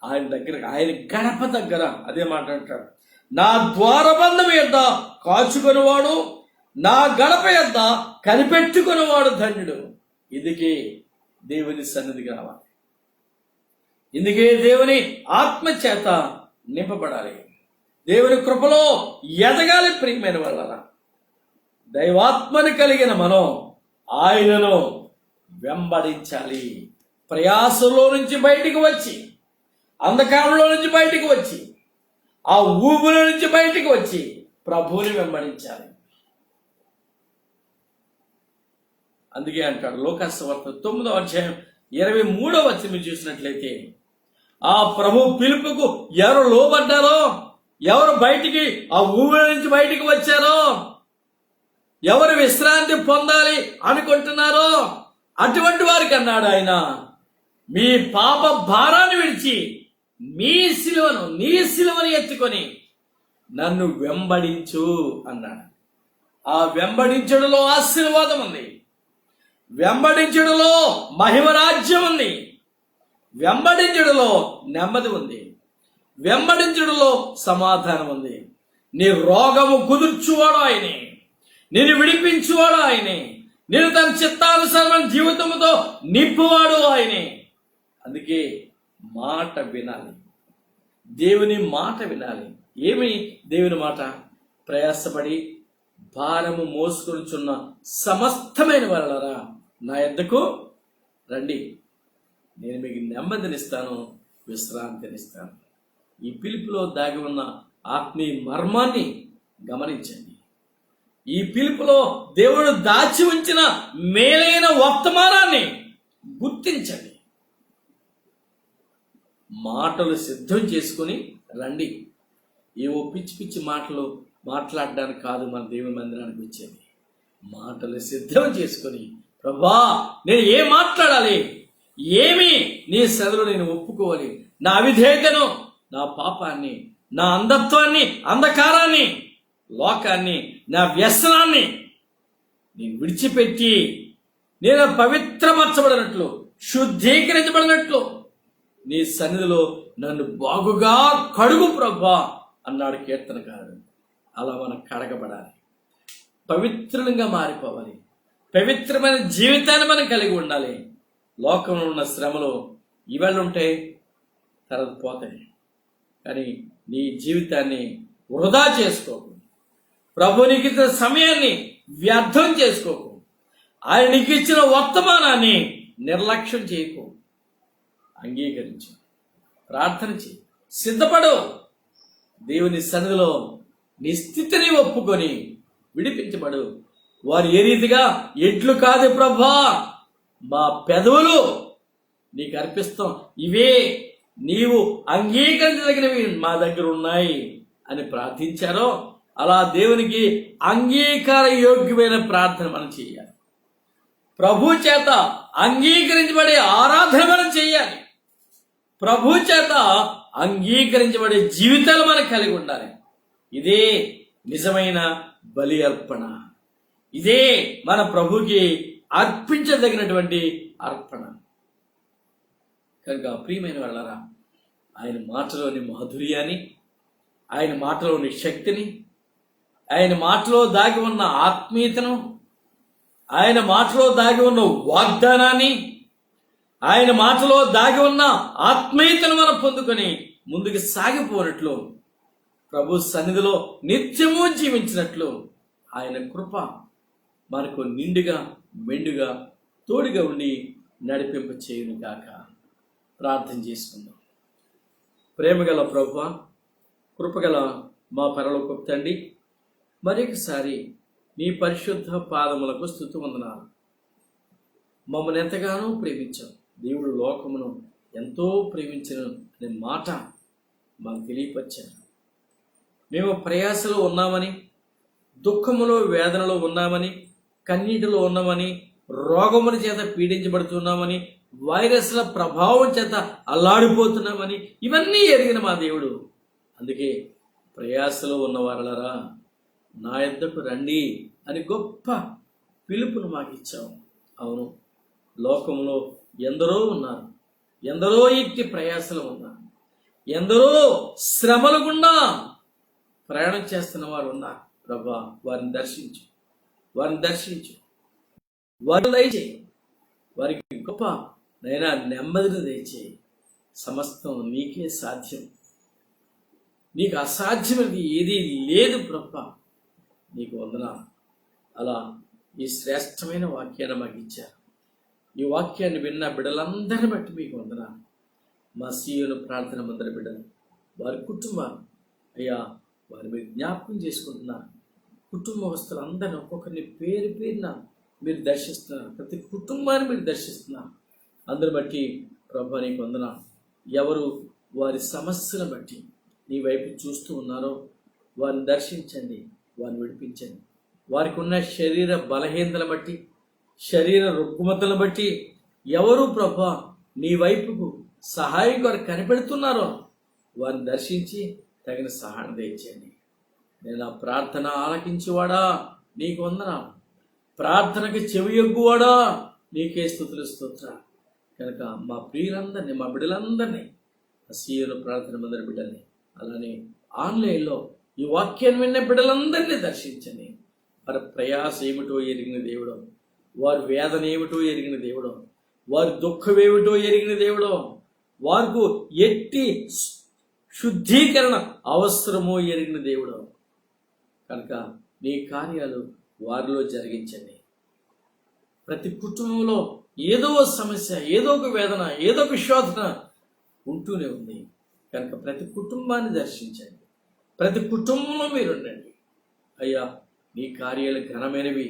ఆయన దగ్గర, ఆయన గడప దగ్గర అదే మాట అంటాడు, నా ద్వారబంధం యొద్ద కాచుకొనివాడు, నా గడప యొద్ద కనిపెట్టుకునేవాడు ధన్యుడు. ఇందుకే దేవుని సన్నిధికి రావాలి. ఇందుకే దేవుని ఆత్మ చేత నింపబడాలి. దేవుని కృపలో ఎదగాలి. ప్రియమైన వాళ్ళరా, దైవాత్మని కలిగిన మనం ఆయనను వెంబడించాలి. ప్రయాసంలో నుంచి బయటికి వచ్చి, అంధకారంలో నుంచి బయటికి వచ్చి, ఆ ఊబుల నుంచి బయటికి వచ్చి ప్రభువుని వెంబడించాలి. అందుకే అంటాడు లోకాసువార్త 9వ అధ్యాయం 23వ వచనం చూసినట్లయితే, ఆ ప్రభు పిలుపుకు ఎవరు లోబడ్డారో, ఎవరు బయటికి ఆ ఊబిలో నుంచి బయటికి వచ్చారో, ఎవరు విశ్రాంతి పొందాలి అనుకుంటున్నారో అటువంటి వారికి అన్నాడు ఆయన, మీ పాప భారాన్ని విడిచి నీ సిలువను ఎత్తుకొని నన్ను వెంబడించు అన్నాడు. ఆ వెంబడించడంలో ఆశీర్వాదం ఉంది, వెంబడించడంలో మహిమరాజ్యం ఉంది, వెంబడించడంలో నెమ్మది ఉంది, వెంబడించడంలో సమాధానం ఉంది. నీ రోగము కుదుర్చువాడు ఆయనే, నిన్ను విడిపించువాడు ఆయనే, నేను తన చిత్తానుసారమైన జీవితంతో నింపువాడు ఆయనే. అందుకే మాట వినాలి, దేవుని మాట వినాలి. ఏమి దేవుని మాట? ప్రయాసపడి భారము మోసుకొనిచున్న సమస్తమైన వాళ్ళరా నా యొద్దకు రండి, నేను మీకు నెమ్మదినిస్తాను, విశ్రాంతినిస్తాను. ఈ పిలుపులో దాగి ఉన్న ఆత్మీయ మర్మాన్ని గమనించండి. ఈ పిలుపులో దేవుడు దాచి ఉంచిన మేలైన వర్తమానాన్ని గుర్తించండి. మాటలు సిద్ధం చేసుకుని రండి. ఏవో పిచ్చి పిచ్చి మాటలు మాట్లాడడానికి కాదు మన దేవుని మందిరానికి వచ్చేది. మాటలు సిద్ధం చేసుకొని, ప్రభా నేను ఏం మాట్లాడాలి, ఏమి నీ సదులు నేను ఒప్పుకోవాలి, నా అవిధేయతను, నా పాపాన్ని, నా అంధత్వాన్ని, అంధకారాన్ని, లోకాన్ని, నా వ్యసనాన్ని నేను విడిచిపెట్టి నేను పవిత్రపరచబడినట్లు, శుద్ధీకరించబడినట్లు నీ సన్నిధిలో నన్ను బాగుగా కడుగు ప్రభా అన్నాడు కీర్తనకారుడు. అలా మనం కడగబడాలి, పవిత్రంగా మారిపోవాలి, పవిత్రమైన జీవితాన్ని మనం కలిగి ఉండాలి. లోకంలో ఉన్న శ్రమలు ఇవాళ ఉంటాయి, తర్వాత పోతాయి. కానీ నీ జీవితాన్ని వృధా చేసుకోకు, ప్రభు నీకు ఇచ్చిన సమయాన్ని వ్యర్థం చేసుకోకు, ఆయన నీకు ఇచ్చిన వర్తమానాన్ని నిర్లక్ష్యం చేయకు. అంగీకరించు, ప్రార్థన చేయి, సిద్ధపడు. దేవుని సన్నిధిలో నీ స్థితిని ఒప్పుకొని విడిపించబడు. వారు ఏ రీతిగా, ఎడ్లు కాదు ప్రభా, మా పెదవులు నీకు అర్పిస్తాం, ఇవే నీవు అంగీకరించదగినవి మా దగ్గర ఉన్నాయి అని ప్రార్థించారో అలా దేవునికి అంగీకార యోగ్యమైన ప్రార్థన మనం చేయాలి. ప్రభు చేత అంగీకరించబడే ఆరాధన మనం చేయాలి. ప్రభు చేత అంగీకరించబడే జీవితాలు మనకు కలిగి ఉండాలి. ఇదే నిజమైన బలి అర్పణ, ఇదే మన ప్రభుకి అర్పించదగినటువంటి అర్పణ. కనుక ప్రియమైన వాళ్ళరా, ఆయన మాటలోని మాధుర్యాన్ని, ఆయన మాటలోని శక్తిని, ఆయన మాటలో దాగి ఉన్న ఆత్మీయతను, ఆయన మాటలో దాగి ఉన్న వాగ్దానాన్ని, ఆయన మాటలో దాగి ఉన్న ఆత్మీయతను మనం పొందుకొని ముందుకు సాగిపోనట్లు, ప్రభు సన్నిధిలో నిత్యము జీవించినట్లు ఆయన కృప మనకు నిండుగా మెండుగా తోడుగా ఉండి నడిపింప చేయును గాక. ప్రార్థన చేసుకుందాం. ప్రేమగల ప్రభువా, కృపగల మా పరలోకపు తండ్రి, మరొకసారి నీ పరిశుద్ధ పాదములకు స్తుతి వందనాలు. మమ్మల్ని ఎంతగానో ప్రేమించావు. దేవుడు లోకమును ఎంతో ప్రేమించిన అనే మాట మాకు తెలియపరిచాను. మేము ప్రయాసలో ఉన్నామని, దుఃఖములో వేదనలో ఉన్నామని, కన్నీటిలో ఉన్నామని, రోగముల చేత పీడించబడుతున్నామని, వైరస్ల ప్రభావం చేత అల్లాడిపోతున్నామని ఇవన్నీ ఎరిగిన మా దేవుడు. అందుకే ప్రయాసలో ఉన్నవారలరా నా యొద్దకు రండి అని గొప్ప పిలుపును మాకు ఇచ్చావు. అవును, లోకంలో ఎందరో ఉన్నారు, ఎందరో ఇట్టి ప్రయాసలు ఉన్నారు, ఎందరో శ్రమలు గుండా ప్రయాణం చేస్తున్న వారు ఉన్నారు ప్రభా, వారిని దర్శించు, వారిని దర్శించు, వారిని దయచేయి, వారికి గొప్ప నైనా నెమ్మదిని దయచేయి. సమస్తం నీకే సాధ్యం, నీకు అసాధ్యమైనది ఏదీ లేదు ప్రభా, నీకు వందనాలు. అలా ఈ శ్రేష్టమైన వాక్యాన్ని మాకు ఇచ్చారు. ఈ వాక్యాన్ని విన్న బిడ్డలందరిని బట్టి మీకు వందనాలు. మా సీయోను ప్రార్థన మందిర బిడ్డలు, వారి కుటుంబాలు అయ్యా, వారి మీరు జ్ఞాపకం చేసుకుంటున్నారు. కుటుంబస్తులందరినీ ఒక్కొక్కరిని పేరు పేరున మీరు దర్శిస్తున్నారు. ప్రతి కుటుంబాన్ని మీరు దర్శిస్తున్నారు. అందరిని బట్టి ప్రభు నీకు వందనాలు. ఎవరు వారి సమస్యలను బట్టి నీ వైపు చూస్తూ ఉన్నారో వారిని దర్శించండి, వారిని విడిపించండి. వారికి ఉన్న శరీర బలహీనతలను బట్టి, శరీర రుగ్మతలను బట్టి ఎవరు ప్రభా నీ వైపుకు సహాయం వారు కనిపెడుతున్నారో వారిని దర్శించి తగిన సహాయం దయచేయండి. నేను ఆ ప్రార్థన ఆలకించేవాడా నీకు వందనాలు. ప్రార్థనకి చెవి యొగ్గువాడా నీకే స్తుతులు స్తోత్రాలు. కనుక మా ప్రియులందరినీ, మా బిడ్డలందరినీ, సీయోను ప్రార్థన మందిర బిడ్డల్ని, అలానే ఆన్లైన్లో ఈ వాక్యాన్ని విన్న బిడ్డలందరినీ దర్శించండి. వారి ప్రయాస ఏమిటో ఎరిగిన దేవుడు, వారి వేదన ఏమిటో ఎరిగిన దేవుడు, వారి దుఃఖం ఏమిటో ఎరిగిన దేవుడు, వారికి ఎట్టి శుద్ధీకరణ అవసరమో ఎరిగిన దేవుడు. కనుక నీ కార్యాలు వారిలో జరిగించండి. ప్రతి కుటుంబంలో ఏదో ఒక సమస్య, ఏదో ఒక వేదన, ఏదో ఒక శోధన ఉంటూనే ఉంది. కనుక ప్రతి కుటుంబాన్ని దర్శించండి, ప్రతి కుటుంబంలో మీరు ఉండండి. అయ్యా, నీ కార్యాలు ఘనమైనవి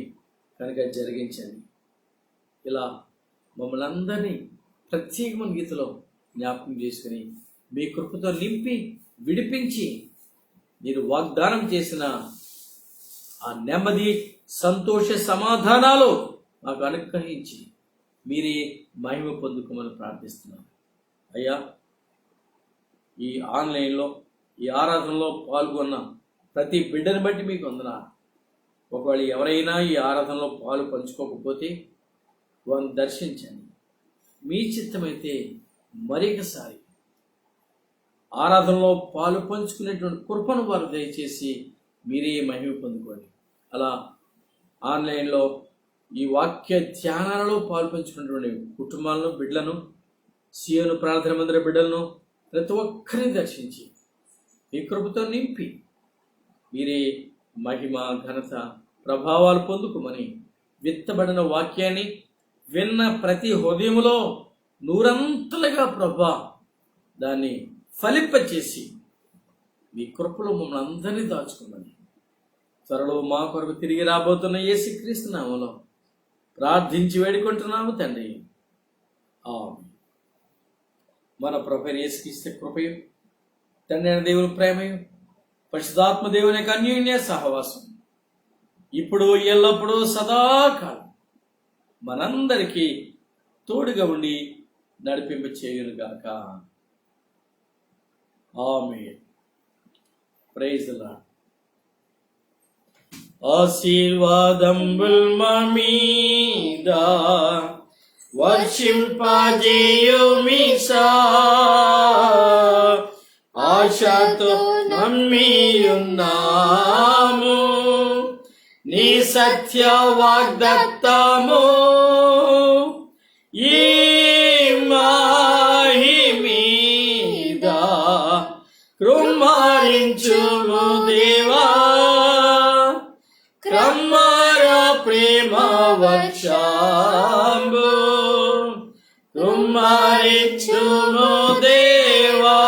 కనుక జరిగించండి. ఇలా మమ్మల్ని అందరినీ ప్రత్యేకమైన గీతలో జ్ఞాపకం చేసుకుని మీ కృపతో నింపి విడిపించి మీరు వాగ్దానం చేసిన ఆ నెమ్మది, సంతోష, సమాధానాలు మాకు అనుగ్రహించి మీరే మహిమ పొందుకోమని ప్రార్థిస్తున్నాం. అయ్యా, ఈ ఆన్లైన్లో ఈ ఆరాధనలో పాల్గొన్న ప్రతి బిడ్డని బట్టి మీకు వందనాలు. ఒకవేళ ఎవరైనా ఈ ఆరాధనలో పాలు పంచుకోకపోతే వారిని దర్శించండి. మీ చిత్తమైతే మరొకసారి ఆరాధనలో పాలు పంచుకునేటువంటి కృపను వారు దయచేసి మీరే మహిమ పొందుకోండి. అలా ఆన్లైన్లో ఈ వాక్య ధ్యానాలలో పాలు పంచుకున్నటువంటి కుటుంబాలను, బిడ్డలను, సీయోను ప్రార్థన మందిర బిడ్డలను ప్రతి ఒక్కరిని దర్శించి మీ కృపతో నింపి మీరే మహిమ, ఘనత, ప్రభావాలు పొందుకోమని విత్తబడిన వాక్యాన్ని విన్న ప్రతి హృదయంలో నూరంతలుగా ప్రభా దాన్ని ఫలింపచేసి మీ కృపలో మమ్మల్ని అందరినీ దాచుకోమని త్వరలో మా కొరకు తిరిగి రాబోతున్న యేసుక్రీస్తు నామములో ప్రార్థించి వేడుకుంటున్నాము తండ్రి. ఆమేన్. మన ప్రభువైన యేసుక్రీస్తు కృపయు, తండ్రి అయిన దేవుని ప్రేమయు, పరిశుద్ధాత్మ దేవుని యొక్క అన్యోన్య సహవాసం ఇప్పుడు ఎల్లప్పుడూ సదాకాలం మనందరికీ తోడుగా ఉండి నడిపింప చేయునుగాక. ఆమేన్. Praise the Lord. ఆశీర్వాదంబుల్ మా మీద వర్షింపజేయుమిషా, ఆశతో నమ్మియున్నాము నీ సత్య వాగ్దత్తము. ఈ మహిమీద కృమ్మరించుము దేవా, క్రమ్మర ప్రేమ వర్షంబు కృమ్మరించుము దేవా.